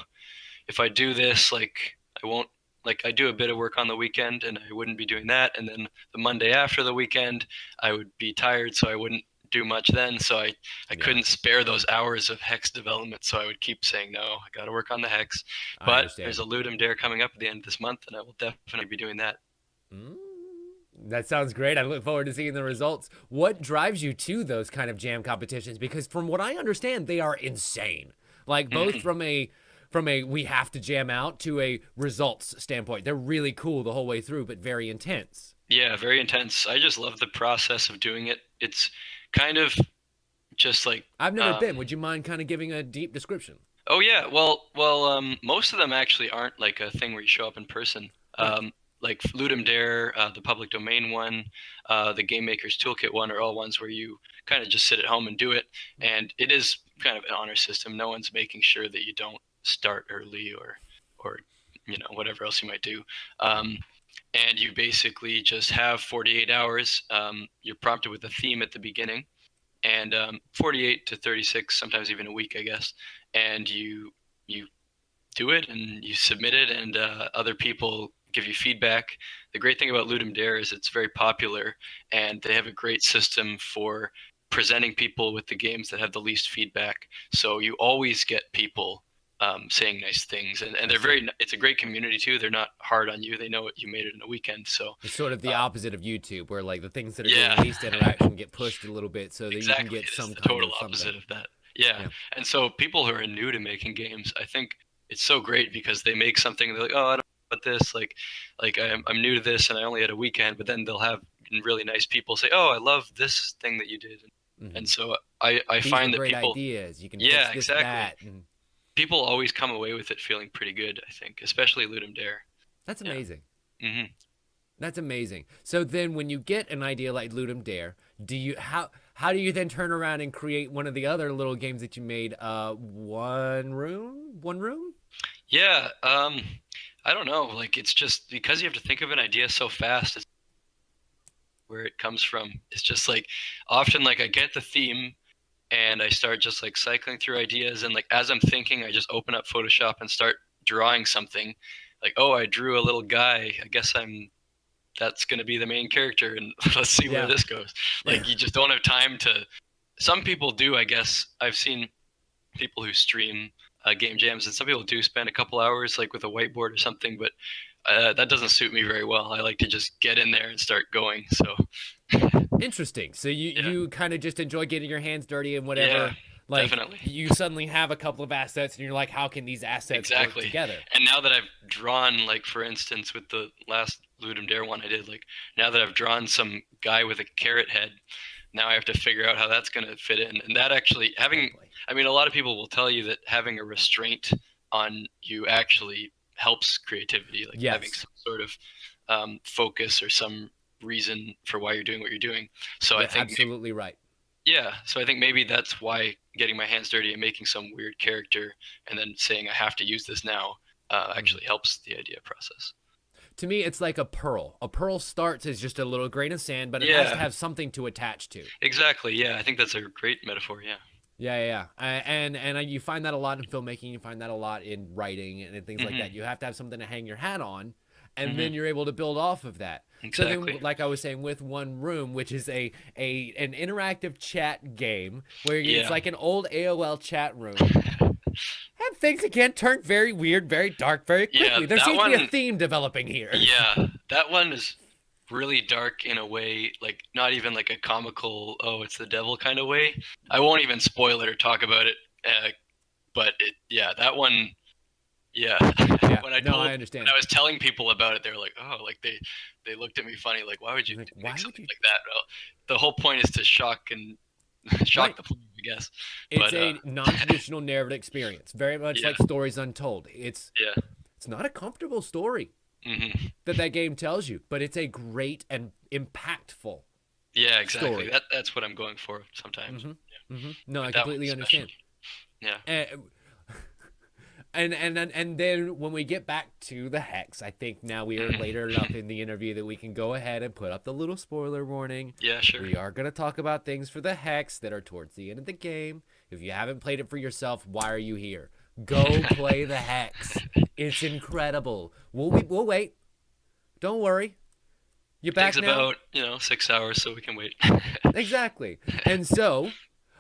Speaker 2: if I do this, like I won't, like I do a bit of work on the weekend and I wouldn't be doing that, and then the Monday after the weekend I would be tired, so I wouldn't do much then, so I couldn't spare those hours of hex development, so I would keep saying, no, I got to work on the hex.
Speaker 1: I
Speaker 2: But
Speaker 1: understand.
Speaker 2: there's a Ludum Dare coming up at the end of this month, and I will definitely be doing that.
Speaker 1: That sounds great. I look forward to seeing the results. What drives you to those kind of jam competitions? Because from what I understand, they are insane. Like both from a we have to jam out to a results standpoint. They're really cool the whole way through, but very intense.
Speaker 2: Yeah, very intense. I just love the process of doing it. It's kind of just like
Speaker 1: I've never been. Would you mind kind of giving a deep description?
Speaker 2: oh yeah, well, most of them actually aren't like a thing where you show up in person. Like Ludum Dare, the public domain one, the Game Maker's Toolkit one are all ones where you kind of just sit at home and do it, and it is kind of an honor system. No one's making sure that you don't start early or whatever else you might do. And you basically just have 48 hours. You're prompted with a theme at the beginning, and 48 to 36, sometimes even a week, I guess. And you do it and you submit it, and other people give you feedback. The great thing about Ludum Dare is it's very popular, and they have a great system for presenting people with the games that have the least feedback. So you always get people saying nice things, and it's a great community too. They're not hard on you. They know you made it in a weekend. So
Speaker 1: It's sort of the opposite of YouTube, where like the things that are
Speaker 2: Yeah.
Speaker 1: getting least interaction get pushed a little bit, so that
Speaker 2: exactly,
Speaker 1: you can
Speaker 2: it
Speaker 1: get
Speaker 2: is
Speaker 1: some
Speaker 2: the
Speaker 1: kind
Speaker 2: total
Speaker 1: of something.
Speaker 2: opposite of that. Yeah.
Speaker 1: Yeah.
Speaker 2: And so people who are new to making games, I think it's so great because they make something, they're like, oh, I don't know about this, like I'm new to this and I only had a weekend, but then they'll have really nice people say, oh, I love this thing that you did. And so I
Speaker 1: These
Speaker 2: find
Speaker 1: are
Speaker 2: that
Speaker 1: great
Speaker 2: people
Speaker 1: ideas. You can
Speaker 2: Yeah,
Speaker 1: fix this,
Speaker 2: exactly.
Speaker 1: that, and
Speaker 2: people always come away with it feeling pretty good, I think, especially Ludum Dare.
Speaker 1: that's
Speaker 2: Yeah.
Speaker 1: amazing.
Speaker 2: hmm
Speaker 1: That's amazing. So then when you get an idea like Ludum Dare, how do you then turn around and create one of the other little games that you made? One room?
Speaker 2: Yeah, I don't know. Like it's just because you have to think of an idea so fast. where it comes from. It's just like often like I get the theme and I start just like cycling through ideas, and like as I'm thinking, I just open up Photoshop and start drawing something. Like, oh, I drew a little guy. I guess that's going to be the main character, and let's see where this goes. Like you just don't have time to. Some people do, I guess. I've seen people who stream game jams, and some people do spend a couple hours like with a whiteboard or something, but that doesn't suit me very well. I like to just get in there and start going. So
Speaker 1: Interesting. So you kind of just enjoy getting your hands dirty and whatever.
Speaker 2: Yeah,
Speaker 1: like
Speaker 2: definitely.
Speaker 1: You suddenly have a couple of assets and you're like, how can these assets work together?
Speaker 2: And now that I've drawn, like for instance, with the last Ludum Dare one I did, like now that I've drawn some guy with a carrot head, now I have to figure out how that's going to fit in. And that actually I mean, a lot of people will tell you that having a restraint on you actually helps creativity, like having some sort of focus or some reason for why you're doing what you're doing. So I think
Speaker 1: absolutely right.
Speaker 2: Yeah, so I think maybe that's why getting my hands dirty and making some weird character and then saying I have to use this now actually helps the idea process.
Speaker 1: To me, it's like a pearl. A pearl starts as just a little grain of sand, but it has to have something to attach to.
Speaker 2: Exactly. Yeah, I think that's a great metaphor. Yeah.
Speaker 1: Yeah. And you find that a lot in filmmaking. You find that a lot in writing and things like that. You have to have something to hang your hat on, and then you're able to build off of that.
Speaker 2: Exactly.
Speaker 1: So then, like I was saying, with One Room, which is an interactive chat game where it's like an old AOL chat room. And things again turn very weird, very dark, very quickly. There seems to be a theme developing here.
Speaker 2: Yeah, that one is really dark in a way, like not even like a comical, oh, it's the devil kind of way. I won't even spoil it or talk about it, but that one. Yeah.
Speaker 1: I understand.
Speaker 2: When I was telling people about it, they were like, "Oh," like they looked at me funny, like, "Why would you make something like that?" Well, the whole point is to shock the player, I guess.
Speaker 1: It's a non-traditional narrative experience, very much like Stories Untold. It's not a comfortable story that game tells you, but it's a great and impactful.
Speaker 2: Yeah, exactly. Story. That's what I'm going for sometimes.
Speaker 1: No, I completely understand.
Speaker 2: Yeah.
Speaker 1: And then when we get back to the hex, I think now we are later enough in the interview that we can go ahead and put up the little spoiler warning.
Speaker 2: Yeah, sure.
Speaker 1: We are going to talk about things for the hex that are towards the end of the game. If you haven't played it for yourself, why are you here? Go play the hex. It's incredible. We'll wait. Don't worry. You back now?
Speaker 2: Takes about 6 hours, so we can wait.
Speaker 1: Exactly. And so,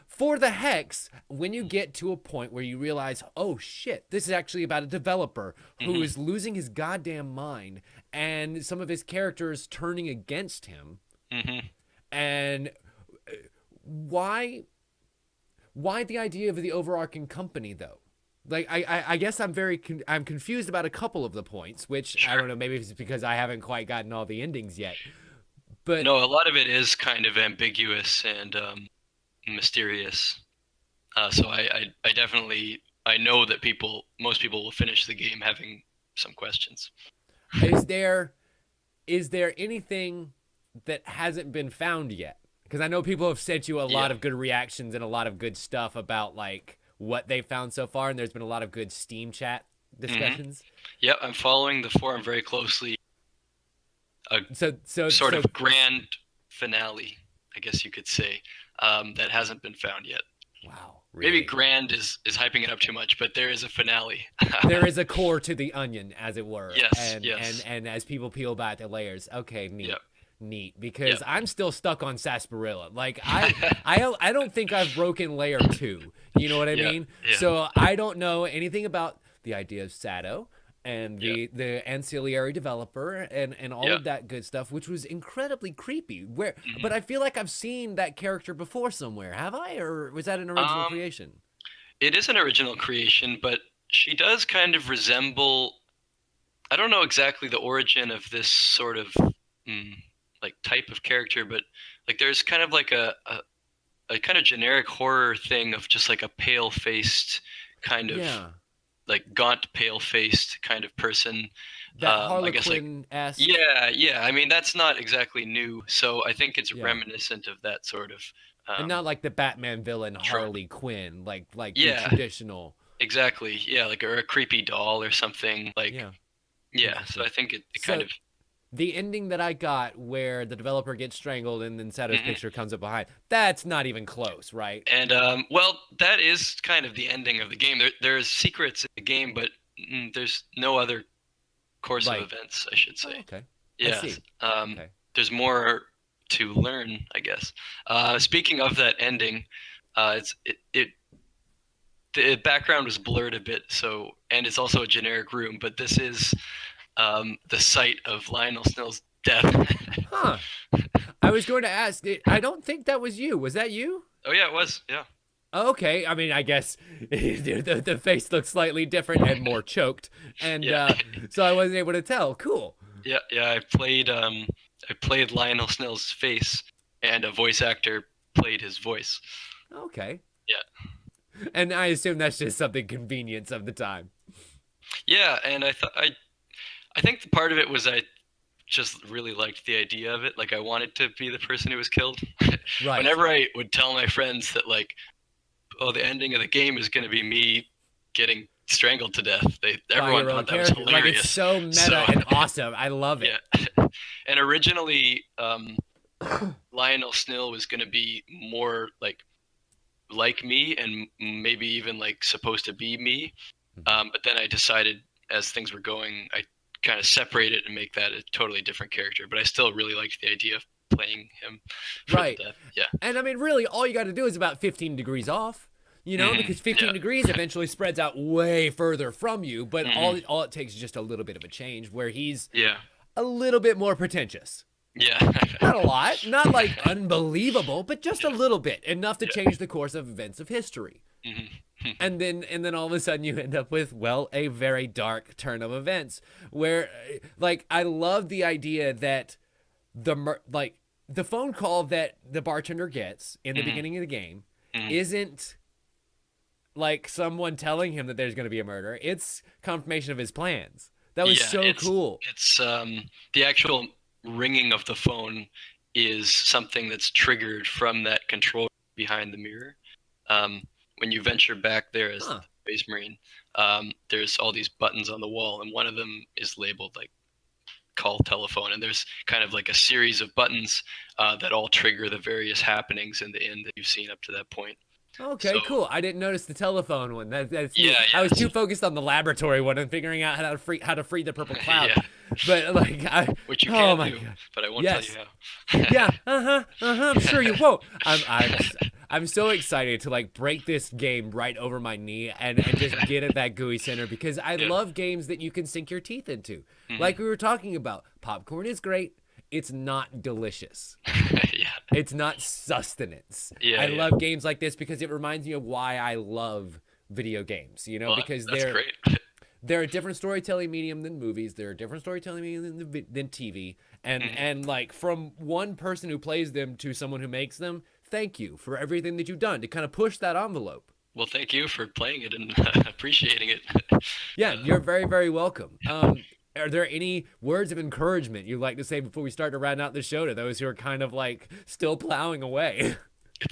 Speaker 1: for the hex, when you get to a point where you realize, oh shit, this is actually about a developer who is losing his goddamn mind and some of his characters turning against him, and why the idea of the overarching company though? Like I guess I'm confused about a couple of the points, which I don't know, maybe it's because I haven't quite gotten all the endings yet. But
Speaker 2: no, a lot of it is kind of ambiguous and mysterious. So I definitely know that most people will finish the game having some questions.
Speaker 1: Is there anything that hasn't been found yet? Because I know people have sent you a lot of good reactions and a lot of good stuff about like what they found so far, and there's been a lot of good Steam chat discussions.
Speaker 2: Yep, I'm following the forum very closely. Sort of grand finale, I guess you could say, that hasn't been found yet.
Speaker 1: Wow. Really?
Speaker 2: Maybe grand is hyping it up too much, but there is a finale.
Speaker 1: There is a core to the onion, as it were.
Speaker 2: Yes,
Speaker 1: and as people peel back the layers, okay, neat.
Speaker 2: Yep.
Speaker 1: Neat, because I'm still stuck on sarsaparilla. Like I don't think I've broken layer 2. You know what I mean?
Speaker 2: Yeah.
Speaker 1: So I don't know anything about the idea of Sado and the ancillary developer and all of that good stuff, which was incredibly creepy. But I feel like I've seen that character before somewhere. Have I, or was that an original creation?
Speaker 2: It is an original creation, but she does kind of resemble. I don't know exactly the origin of this sort of like type of character, but like there's kind of like a kind of generic horror thing of just like a pale-faced kind of like gaunt, pale-faced kind of person.
Speaker 1: That Harlequin-esque.
Speaker 2: Yeah. I mean, that's not exactly new, so I think it's reminiscent of that sort of.
Speaker 1: And not like the Batman villain Harley Quinn, like the traditional.
Speaker 2: Exactly. Yeah, like or a creepy doll or something. Like. Yeah. So I think it kind of.
Speaker 1: The ending that I got where the developer gets strangled and then Sato's
Speaker 2: Mhm.
Speaker 1: picture comes up behind, that's not even close, right?
Speaker 2: And well, that is kind of the ending of the game. There's secrets in the game, but there's no other course of
Speaker 1: Like,
Speaker 2: events, I should
Speaker 1: oh,
Speaker 2: say.
Speaker 1: okay. I
Speaker 2: Yes.
Speaker 1: see. Okay.
Speaker 2: There's more to learn, I guess. Speaking of that ending, the background was blurred a bit, so and it's also a generic room, but this is the site of Lionel Snell's death.
Speaker 1: Huh. I was going to ask, I don't think that was you. Was that you?
Speaker 2: Oh yeah, it was. Yeah.
Speaker 1: Okay, I mean, I guess the face looks slightly different and more choked, and
Speaker 2: Yeah.
Speaker 1: so I wasn't able to tell. Cool.
Speaker 2: Yeah. I played Lionel Snell's face, and a voice actor played his voice.
Speaker 1: Okay.
Speaker 2: Yeah.
Speaker 1: And I assume that's just something convenience of the time.
Speaker 2: Yeah, and I think the part of it was I just really liked the idea of it. Like I wanted to be the person who was killed.
Speaker 1: Right.
Speaker 2: Whenever I would tell my friends that like, oh, the ending of the game is going to be me getting strangled to death, everyone
Speaker 1: Your own
Speaker 2: thought that was
Speaker 1: character. Like,
Speaker 2: hilarious.
Speaker 1: it's so meta
Speaker 2: So
Speaker 1: and awesome. I love it.
Speaker 2: yeah, and originally Lionel Snell was going to be more like me and maybe even like supposed to be me. But then I decided as things were going, I kind of separate it and make that a totally different character. But I still really liked the idea of playing him for
Speaker 1: Right.
Speaker 2: the death. Yeah.
Speaker 1: And I mean, really, all you got to do is about 15 degrees off, you know, because 15
Speaker 2: Yeah.
Speaker 1: degrees eventually spreads out way further from you. But
Speaker 2: Mhm.
Speaker 1: all it takes is just a little bit of a change where he's
Speaker 2: Yeah.
Speaker 1: a little bit more pretentious.
Speaker 2: Yeah.
Speaker 1: Not a lot, not like unbelievable, but just a little bit, enough to
Speaker 2: Yeah.
Speaker 1: change the course of events of history.
Speaker 2: Mhm.
Speaker 1: And then all of a sudden you end up with, well, a very dark turn of events where, like, I love the idea that the phone call that the bartender gets in the beginning of the game isn't like someone telling him that there's going to be a murder. It's confirmation of his plans. That was so cool.
Speaker 2: It's the actual ringing of the phone is something that's triggered from that control behind the mirror. When you venture back there as the Space Marine, there's all these buttons on the wall, and one of them is labeled like call telephone, and there's kind of like a series of buttons that all trigger the various happenings in the inn that you've seen up to that point.
Speaker 1: Okay,
Speaker 2: So-
Speaker 1: cool. I didn't notice the telephone one. That's
Speaker 2: Yeah,
Speaker 1: neat.
Speaker 2: yeah,
Speaker 1: I was too
Speaker 2: it's-
Speaker 1: focused on the laboratory one and figuring out how to free the purple cloud.
Speaker 2: Yeah.
Speaker 1: But like,
Speaker 2: Which you
Speaker 1: oh
Speaker 2: can
Speaker 1: my
Speaker 2: do,
Speaker 1: God.
Speaker 2: but I won't
Speaker 1: Yes.
Speaker 2: tell you how.
Speaker 1: Yeah, I'm sure you won't. I'm so excited to like break this game right over my knee and just get at that gooey center because I love games that you can sink your teeth into. Like we were talking about, popcorn is great. It's not delicious.
Speaker 2: Yeah.
Speaker 1: It's not sustenance.
Speaker 2: Yeah,
Speaker 1: I
Speaker 2: yeah.
Speaker 1: love games like this because it reminds me of why I love video games, you know,
Speaker 2: Well,
Speaker 1: because
Speaker 2: that's
Speaker 1: they're
Speaker 2: great.
Speaker 1: they're a different storytelling medium than movies. They're a different storytelling medium than TV. And like from one person who plays them to someone who makes them, thank you for everything that you've done to kind of push that envelope.
Speaker 2: Well, thank you for playing it and appreciating it.
Speaker 1: Yeah, you're very, very welcome. Are there any words of encouragement you'd like to say before we start to round out the show to those who are kind of like still plowing away?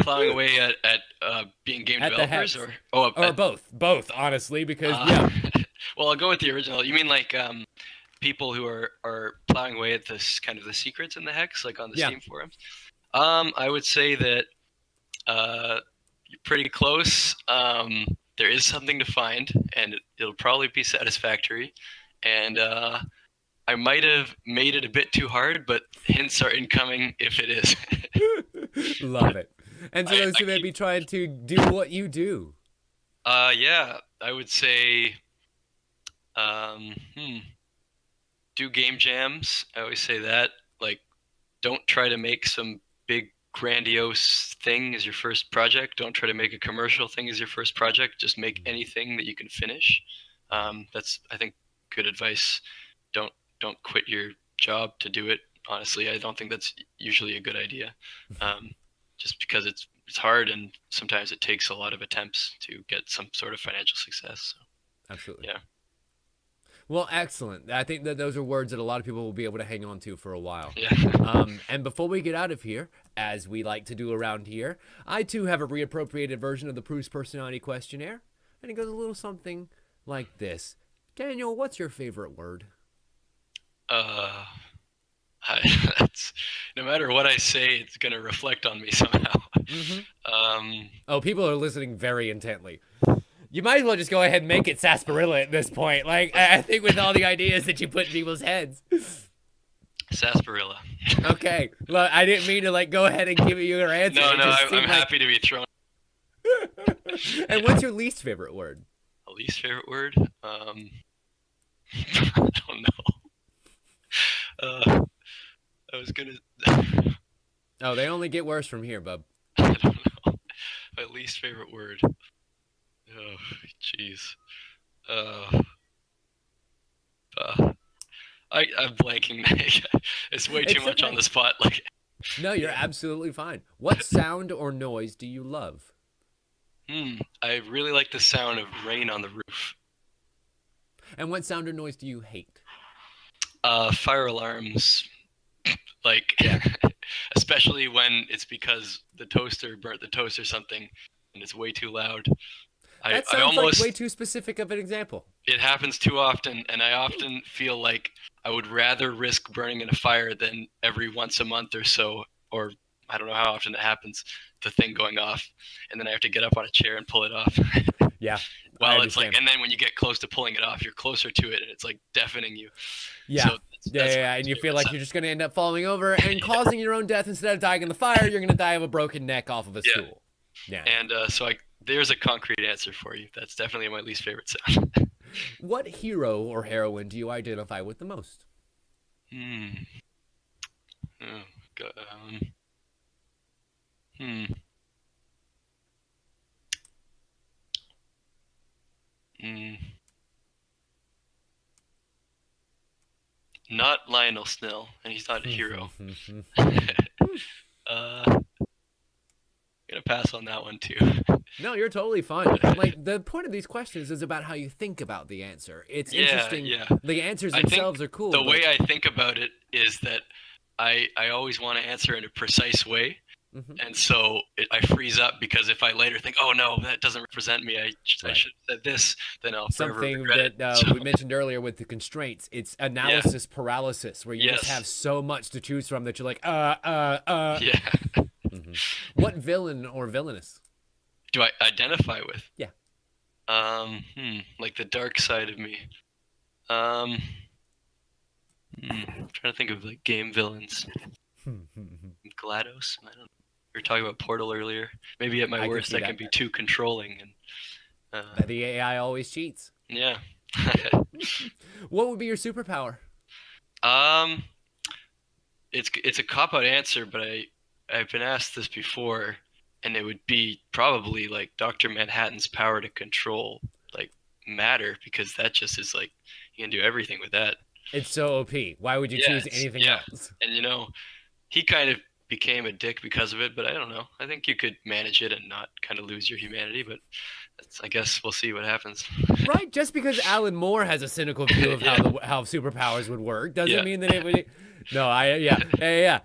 Speaker 2: Plowing away at being game
Speaker 1: At the
Speaker 2: developers,
Speaker 1: hex.
Speaker 2: or
Speaker 1: Both, honestly, because yeah.
Speaker 2: Well, I'll go with the original. You mean like people who are plowing away at this kind of the secrets in the hex, like on the Steam forums? I would say that you're pretty close. There is something to find, and it'll probably be satisfactory. And I might have made it a bit too hard, but hints are incoming if it is.
Speaker 1: Love it. And so those who may be trying to do what you do.
Speaker 2: Yeah, I would say do game jams. I always say that. Like, don't try to make some big grandiose thing as your first project. Don't try to make a commercial thing as your first project. Just make anything that you can finish. That's, I think, good advice. Don't quit your job to do it. Honestly, I don't think that's usually a good idea. Just because it's hard and sometimes it takes a lot of attempts to get some sort of financial success. So,
Speaker 1: Absolutely.
Speaker 2: yeah.
Speaker 1: Well, excellent. I think that those are words that a lot of people will be able to hang on to for a while.
Speaker 2: Yeah.
Speaker 1: And before we get out of here, as we like to do around here, I too have a reappropriated version of the Proust Personality Questionnaire, and it goes a little something like this. Daniel, what's your favorite word?
Speaker 2: That's, no matter what I say, it's gonna reflect on me somehow.
Speaker 1: Mm-hmm.
Speaker 2: Um,
Speaker 1: Oh, people are listening very intently. You might as well just go ahead and make it sarsaparilla at this point. Like, I think with all the ideas that you put in people's heads.
Speaker 2: sarsaparilla.
Speaker 1: Okay. Well, I didn't mean to, like, go ahead and give you your answer.
Speaker 2: No,
Speaker 1: It
Speaker 2: no,
Speaker 1: just
Speaker 2: I'm
Speaker 1: seemed like...
Speaker 2: happy to be thrown.
Speaker 1: And what's your least favorite word?
Speaker 2: A least favorite word? I don't know. I was gonna.
Speaker 1: Oh, they only get worse from here, bub.
Speaker 2: I don't know. My least favorite word. Oh, jeez. I'm blanking. It's way too much
Speaker 1: okay.
Speaker 2: on the spot. Like,
Speaker 1: No, you're absolutely fine. What sound or noise do you love?
Speaker 2: I really like the sound of rain on the roof.
Speaker 1: And what sound or noise do you hate?
Speaker 2: Fire alarms. Like, especially when it's because the toaster burnt the toast or something, and it's way too loud.
Speaker 1: That sounds like way too specific of an example.
Speaker 2: It happens too often, and I often feel like I would rather risk burning in a fire than every once a month or so, or I don't know how often it happens, the thing going off, and then I have to get up on a chair and pull it off.
Speaker 1: Yeah.
Speaker 2: Well, it's like, and then when you get close to pulling it off, you're closer to it, and it's like deafening you.
Speaker 1: Yeah.
Speaker 2: So
Speaker 1: yeah, and you feel like you're just going to end up falling over and causing your own death instead of dying in the fire. You're going to die of a broken neck off of a stool. Yeah.
Speaker 2: And so there's a concrete answer for you. That's definitely my least favorite sound.
Speaker 1: What hero or heroine do you identify with the most?
Speaker 2: Oh, God. Not Lionel Snell, and he's not a hero. I'm gonna pass on that one too.
Speaker 1: No, you're totally fine. Like, the point of these questions is about how you think about the answer. It's interesting.
Speaker 2: Yeah.
Speaker 1: The answers themselves are cool.
Speaker 2: The way I think about it is that I always want to answer in a precise way. And so I freeze up because if I later think, oh no, that doesn't represent me, I should have said this, then I'll forever regret it.
Speaker 1: We mentioned earlier with the constraints, it's analysis paralysis, where you just have so much to choose from that you're like,
Speaker 2: Yeah.
Speaker 1: What villain or villainess
Speaker 2: do I identify with?
Speaker 1: Yeah.
Speaker 2: Like the dark side of me. I'm trying to think of like game villains. GLaDOS? I don't know. We were talking about Portal earlier. Maybe at my worst I can be too controlling and
Speaker 1: the AI always cheats.
Speaker 2: Yeah.
Speaker 1: What would be your superpower?
Speaker 2: It's a cop-out answer, but I've been asked this before, and it would be probably like Dr. Manhattan's power to control like matter, because that just is like you can do everything with that.
Speaker 1: It's so OP. Why would you choose anything else?
Speaker 2: And he kind of became a dick because of it, but I don't know. I think you could manage it and not kind of lose your humanity, but I guess we'll see what happens.
Speaker 1: Right? Just because Alan Moore has a cynical view of how superpowers would work doesn't mean that it would. No, I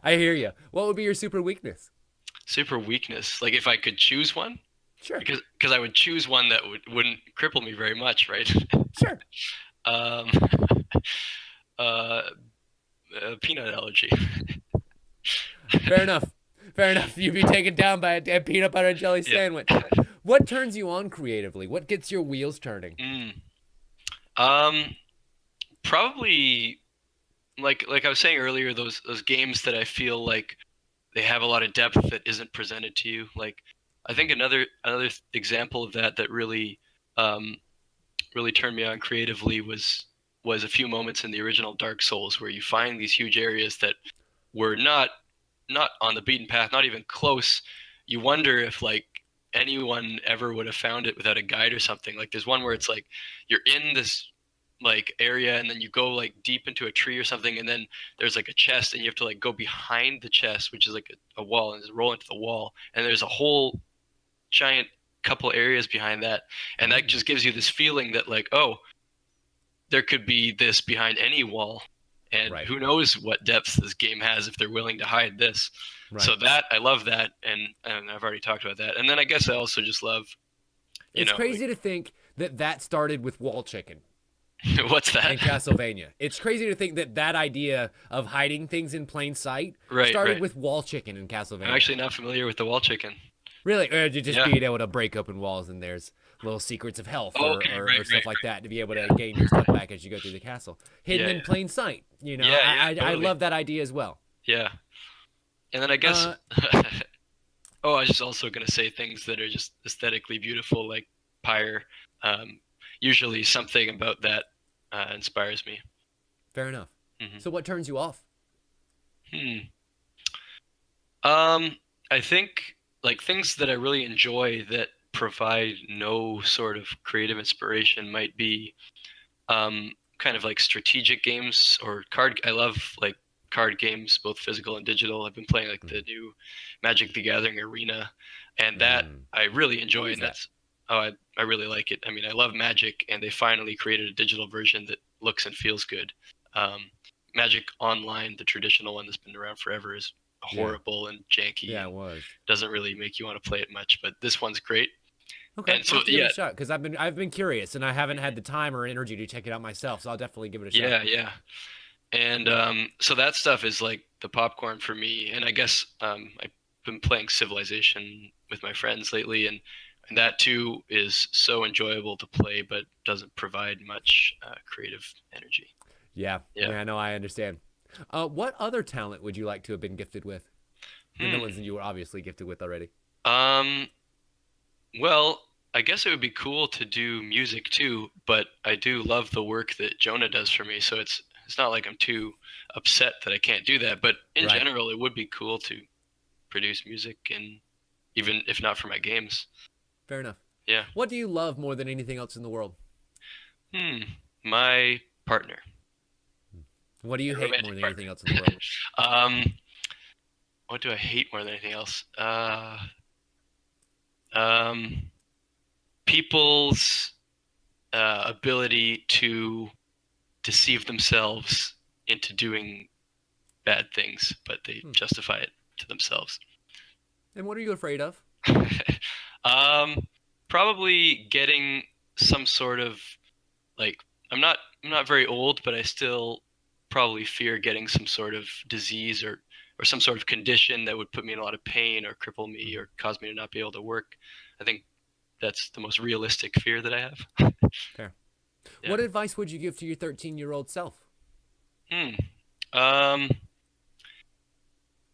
Speaker 1: hear you. What would be your super weakness?
Speaker 2: Super weakness, like if I could choose one.
Speaker 1: Sure.
Speaker 2: Because I would choose one that wouldn't cripple me very much, right?
Speaker 1: Sure.
Speaker 2: Peanut allergy.
Speaker 1: Fair enough. You'd be taken down by a peanut butter and jelly sandwich. What turns you on creatively? What gets your wheels turning?
Speaker 2: Probably like I was saying earlier, those games that I feel like they have a lot of depth that isn't presented to you. Like I think another example of that really turned me on creatively was a few moments in the original Dark Souls where you find these huge areas that were not on the beaten path, not even close. You wonder if like anyone ever would have found it without a guide or something. Like there's one where it's like you're in this like area and then you go like deep into a tree or something, and then there's like a chest and you have to like go behind the chest, which is like a wall, and just roll into the wall, and there's a whole giant couple areas behind that, and that just gives you this feeling that like, oh, there could be this behind any wall, and who knows what depths this game has if they're willing to hide this. So that I love that, and I've already talked about that. And then I guess I also just love
Speaker 1: it's crazy to think that started with wall chicken.
Speaker 2: What's that?
Speaker 1: in Castlevania. It's crazy to think that that idea of hiding things in plain sight
Speaker 2: Right,
Speaker 1: started
Speaker 2: right.
Speaker 1: with wall chicken in
Speaker 2: I'm
Speaker 1: Castlevania.
Speaker 2: actually not familiar with the wall chicken.
Speaker 1: Really, or you just
Speaker 2: Yeah.
Speaker 1: being able to break open walls and there's little secrets of health
Speaker 2: Oh, okay, right,
Speaker 1: or stuff
Speaker 2: right,
Speaker 1: like
Speaker 2: right.
Speaker 1: that to be able to gain your stuff back as you go through the castle, hidden
Speaker 2: Yeah,
Speaker 1: in plain sight. You know,
Speaker 2: yeah, yeah,
Speaker 1: I
Speaker 2: totally.
Speaker 1: love that idea as well.
Speaker 2: Yeah. And then I guess,
Speaker 1: Uh,
Speaker 2: oh, I was just also gonna say things that are just aesthetically beautiful, like Pyre. Um, Usually something about that inspires me.
Speaker 1: Fair enough.
Speaker 2: Hmm.
Speaker 1: So what turns you off?
Speaker 2: Hmm. Um, I think like things that I really enjoy that provide no sort of creative inspiration might be kind of like strategic games or card. I love like card games, both physical and digital. I've been playing like the new Magic the Gathering Arena, and that
Speaker 1: Mm.
Speaker 2: I really
Speaker 1: What
Speaker 2: enjoy.
Speaker 1: is
Speaker 2: And
Speaker 1: that?
Speaker 2: that's oh, I really like it. I mean, I love Magic, and they finally created a digital version that looks and feels good. Um, Magic Online, the traditional one that's been around forever, is
Speaker 1: Yeah,
Speaker 2: horrible and janky
Speaker 1: yeah, it
Speaker 2: and
Speaker 1: was.
Speaker 2: doesn't really make you want to play it much. But this one's great.
Speaker 1: Okay,
Speaker 2: And
Speaker 1: I'll
Speaker 2: so
Speaker 1: have to give it
Speaker 2: yeah,
Speaker 1: a shot because I've been curious and I haven't had the time or energy to check it out myself. So I'll definitely give it a shot.
Speaker 2: yeah, yeah. And so that stuff is like the popcorn for me. And I guess I've been playing Civilization with my friends lately, and that too is so enjoyable to play, but doesn't provide much creative energy.
Speaker 1: Yeah,
Speaker 2: Yeah.
Speaker 1: yeah, no, I understand. What other talent would you like to have been gifted with? The
Speaker 2: Hmm.
Speaker 1: ones that you were obviously gifted with already.
Speaker 2: Um, well, I guess it would be cool to do music too, but I do love the work that Jonah does for me, so it's not like I'm too upset that I can't do that. But in
Speaker 1: Right.
Speaker 2: general, it would be cool to produce music, and even if not for my games.
Speaker 1: Fair enough.
Speaker 2: Yeah.
Speaker 1: What do you love more than anything else in the world?
Speaker 2: Hmm. My partner,
Speaker 1: What do you
Speaker 2: my
Speaker 1: hate more
Speaker 2: romantic
Speaker 1: than
Speaker 2: partner.
Speaker 1: anything else in the world?
Speaker 2: Um, what do I hate more than anything else? Um, People's ability to deceive themselves into doing bad things, but they
Speaker 1: Hmm.
Speaker 2: justify it to themselves.
Speaker 1: And what are you afraid of?
Speaker 2: um, Probably getting some sort of like I'm not very old, but I still probably fear getting some sort of disease or some sort of condition that would put me in a lot of pain or cripple me or cause me to not be able to work. I think that's the most realistic fear that I have.
Speaker 1: Fair.
Speaker 2: Yeah.
Speaker 1: What advice would you give to your 13-year-old self?
Speaker 2: Hmm. Um,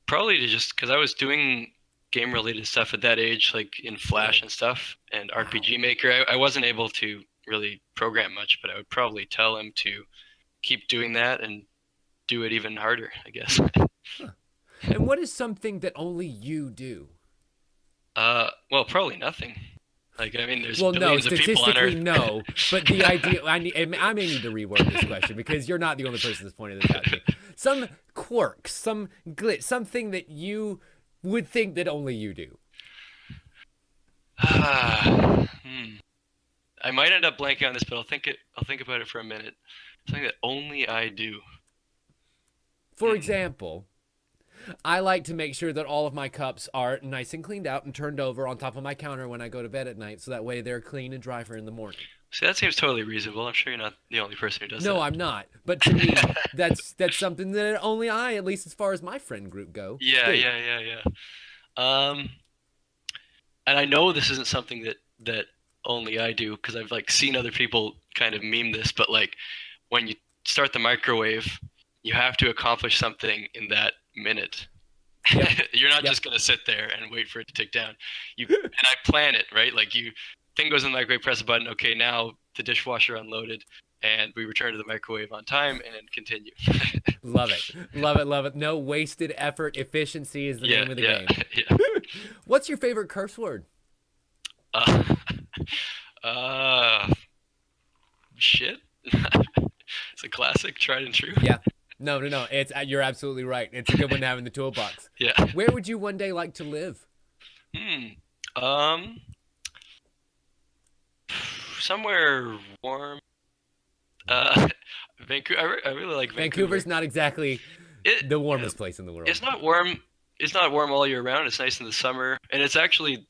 Speaker 2: Probably to just because I was doing game related stuff at that age, like in Flash
Speaker 1: Really?
Speaker 2: and stuff and
Speaker 1: Wow.
Speaker 2: RPG Maker. I wasn't able to really program much, but I would probably tell him to keep doing that and do it even harder, I guess.
Speaker 1: Huh. And what is something that only you do?
Speaker 2: Well, probably nothing. Like, I mean, there's
Speaker 1: Well, no,
Speaker 2: billions of people on
Speaker 1: statistically,
Speaker 2: Earth.
Speaker 1: no. But the idea, I may need to reword this question because you're not the only person that's pointed this out to me. Some quirk, some glitch, something that you would think that only you do.
Speaker 2: Hmm. I might end up blanking on this, but I'll think about it for a minute. Something that only I do.
Speaker 1: For
Speaker 2: Hmm.
Speaker 1: example, I like to make sure that all of my cups are nice and cleaned out and turned over on top of my counter when I go to bed at night, so that way they're clean and dry for in the morning.
Speaker 2: See, that seems totally reasonable. I'm sure you're not the only person who does
Speaker 1: No,
Speaker 2: that.
Speaker 1: I'm not. But to me, that's something that only I, at least as far as my friend group go,
Speaker 2: Yeah,
Speaker 1: do.
Speaker 2: yeah, yeah, yeah. Um, and I know this isn't something that only I do because I've like seen other people kind of meme this, but like when you start the microwave, you have to accomplish something in that minute.
Speaker 1: Yep.
Speaker 2: You're not
Speaker 1: Yep.
Speaker 2: just gonna sit there and wait for it to tick down. And I plan it, right? Like you thing goes in the microwave, press a button, okay, now the dishwasher unloaded, and we return to the microwave on time and continue.
Speaker 1: Love it. Love it. Love it. No wasted effort. Efficiency is the
Speaker 2: Yeah,
Speaker 1: name of the
Speaker 2: yeah,
Speaker 1: game.
Speaker 2: yeah.
Speaker 1: What's your favorite curse word?
Speaker 2: Uh, uh Shit. It's a classic, tried and true.
Speaker 1: Yeah. No, no, no. It's you're absolutely right. It's a good one to have in the toolbox.
Speaker 2: Yeah.
Speaker 1: Where would you one day like to live?
Speaker 2: Hmm. Um, Somewhere warm. Uh, Vancouver. I really like Vancouver.
Speaker 1: Vancouver's not exactly
Speaker 2: It
Speaker 1: the warmest place in the world.
Speaker 2: it's not warm. It's not warm all year round. It's nice in the summer, and it's actually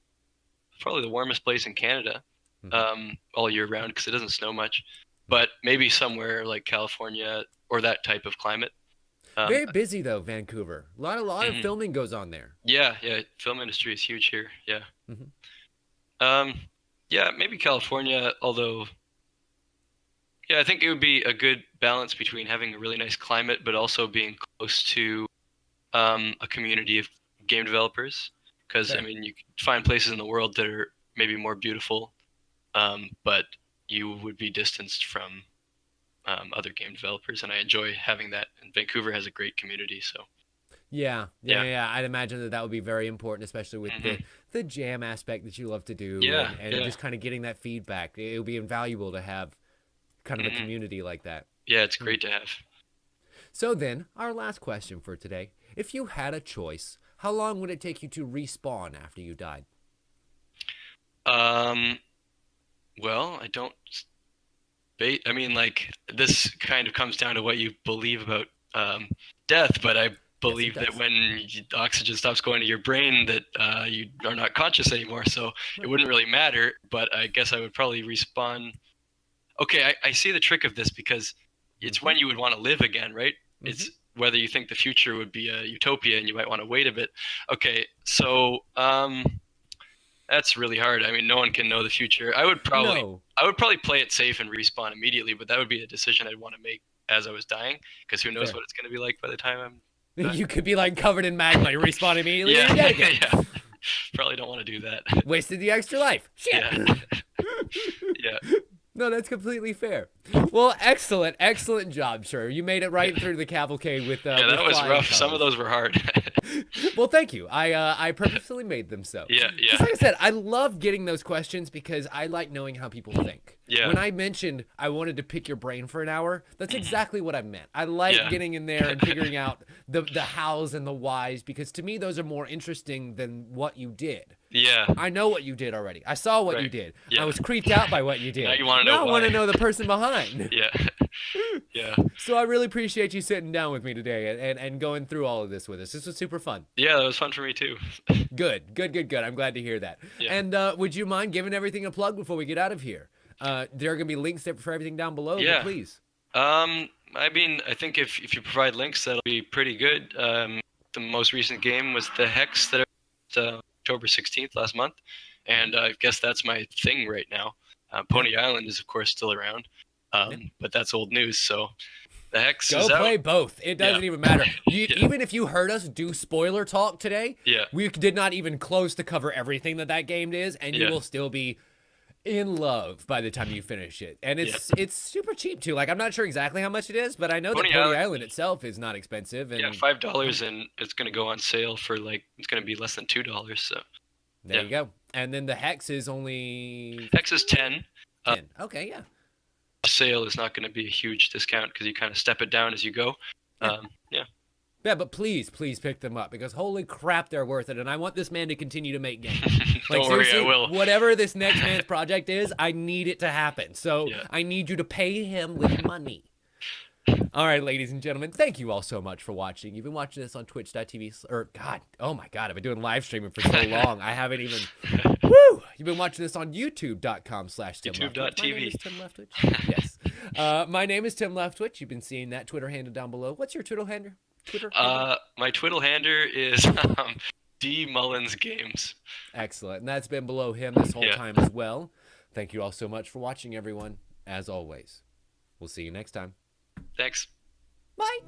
Speaker 2: probably the warmest place in Canada,
Speaker 1: Mhm.
Speaker 2: all year round because it doesn't snow much. but maybe somewhere like California or that type of climate.
Speaker 1: Very busy though, Vancouver. A lot of
Speaker 2: Mhm.
Speaker 1: filming goes on there.
Speaker 2: Yeah, yeah, film industry is huge here. Yeah.
Speaker 1: Mhm.
Speaker 2: Yeah, maybe California, although yeah, I think it would be a good balance between having a really nice climate, but also being close to a community of game developers. Because I
Speaker 1: Fair.
Speaker 2: mean, you can find places in the world that are maybe more beautiful, but you would be distanced from other game developers, and I enjoy having that. And Vancouver has a great community, so yeah.
Speaker 1: Yeah. I'd imagine that would be very important, especially with
Speaker 2: Hmm.
Speaker 1: the jam aspect that you love to do,
Speaker 2: Yeah,
Speaker 1: and
Speaker 2: yeah.
Speaker 1: just kind of getting that feedback. It would be invaluable to have kind of a
Speaker 2: Hmm.
Speaker 1: community like that.
Speaker 2: Yeah, it's
Speaker 1: Hmm.
Speaker 2: great to have.
Speaker 1: So then, our last question for today: if you had a choice, how long would it take you to respawn after you died?
Speaker 2: Um, well, I don't. I mean, like this kind of comes down to what you believe about death, but I
Speaker 1: Yes, it
Speaker 2: believe that
Speaker 1: does.
Speaker 2: when oxygen stops going to your brain, that you are not conscious anymore. So it
Speaker 1: Right.
Speaker 2: wouldn't really matter. But I guess I would probably respawn. Okay, I see the trick of this because it's
Speaker 1: Mm-hmm.
Speaker 2: when you would want to live again, right?
Speaker 1: Mm-hmm.
Speaker 2: It's whether you think the future would be a utopia and you might want to wait a bit. Okay, so that's really hard. I mean, no one can know the future.
Speaker 1: No.
Speaker 2: I would probably play it safe and respawn immediately, but that would be a decision I'd want to make as I was dying, because who knows
Speaker 1: Fair.
Speaker 2: what it's going to be like by the time I'm done.
Speaker 1: You could be like covered in magma. You respawn immediately and
Speaker 2: Yeah,
Speaker 1: you're dead again.
Speaker 2: yeah. Probably don't want to do that.
Speaker 1: Wasted the extra life. Shit.
Speaker 2: Yeah, yeah,
Speaker 1: No, that's completely fair. Well, excellent job, sir. You made it right through the cavalcade with
Speaker 2: yeah. That
Speaker 1: with
Speaker 2: was
Speaker 1: flying
Speaker 2: rough. Some of
Speaker 1: colors.
Speaker 2: those were hard.
Speaker 1: Well, thank you. I purposefully made them so.
Speaker 2: Yeah,
Speaker 1: Because
Speaker 2: yeah,
Speaker 1: like I said, I love getting those questions because I like knowing how people think.
Speaker 2: yeah.
Speaker 1: When I mentioned I wanted to pick your brain for an hour, that's exactly what I meant. I like
Speaker 2: Yeah.
Speaker 1: getting in there and figuring out the hows and the whys because to me those are more interesting than what you did.
Speaker 2: Yeah,
Speaker 1: I know what you did already. I saw what you
Speaker 2: right.
Speaker 1: did. I
Speaker 2: Yeah.
Speaker 1: was creeped out by what you did.
Speaker 2: Now you want to
Speaker 1: Now
Speaker 2: know
Speaker 1: I want to
Speaker 2: why.
Speaker 1: know the person behind.
Speaker 2: Yeah, yeah,
Speaker 1: So I really appreciate you sitting down with me today and going through all of this with us. This was super fun.
Speaker 2: yeah. That was fun for me too.
Speaker 1: Good. I'm glad to hear that.
Speaker 2: Yeah.
Speaker 1: And would you mind giving everything a plug before we get out of here? There are going to be links there for everything down below,
Speaker 2: Yeah.
Speaker 1: but please.
Speaker 2: I mean, I think if you provide links, that'll be pretty good. The most recent game was the Hex that I October 16th last month, and I guess that's my thing right now. Pony Island is of course still around,
Speaker 1: Yeah.
Speaker 2: but that's old news. So the Hex
Speaker 1: Go
Speaker 2: is
Speaker 1: play
Speaker 2: out.
Speaker 1: both. It doesn't
Speaker 2: Yeah.
Speaker 1: even matter.
Speaker 2: Yeah.
Speaker 1: Even if you heard us do spoiler talk today,
Speaker 2: Yeah,
Speaker 1: we did not even close to cover everything that game is, and you
Speaker 2: Yeah.
Speaker 1: will still be in love by the time you finish it. And it's super cheap too. Like I'm not sure exactly how much it is, but I know
Speaker 2: Pony
Speaker 1: that Pony
Speaker 2: Island-
Speaker 1: Island itself is not expensive. And
Speaker 2: yeah, $5, and it's gonna go on sale for like it's gonna be less than $2. So
Speaker 1: there
Speaker 2: yeah.
Speaker 1: you go. And then the Hex is only
Speaker 2: Hex is 10.
Speaker 1: 10. Okay, yeah.
Speaker 2: Sale is not going to be a huge discount because you kind of step it down as you go. Yeah.
Speaker 1: Yeah, but please pick them up because holy crap, they're worth it. And I want this man to continue to make games. Like
Speaker 2: Don't worry, I
Speaker 1: seriously,
Speaker 2: will.
Speaker 1: whatever this next man's project is, I need it to happen. So
Speaker 2: Yeah.
Speaker 1: I need you to pay him with money. All right, ladies and gentlemen, thank you all so much for watching. You've been watching this on twitch.tv, or God, oh my God, I've been doing live streaming for so long. I haven't even, woo! You've been watching this on youtube.com/Tim Leftwich. My name is Tim Leftwich. Yes. My name is Tim Leftwich. You've been seeing that Twitter handle down below. What's your Twitter handle?
Speaker 2: My Twitter handle is D Mullins Games.
Speaker 1: Excellent. And that's been below him this whole
Speaker 2: Yeah.
Speaker 1: time as well. Thank you all so much for watching, everyone. As always, we'll see you next time.
Speaker 2: Thanks.
Speaker 1: Bye.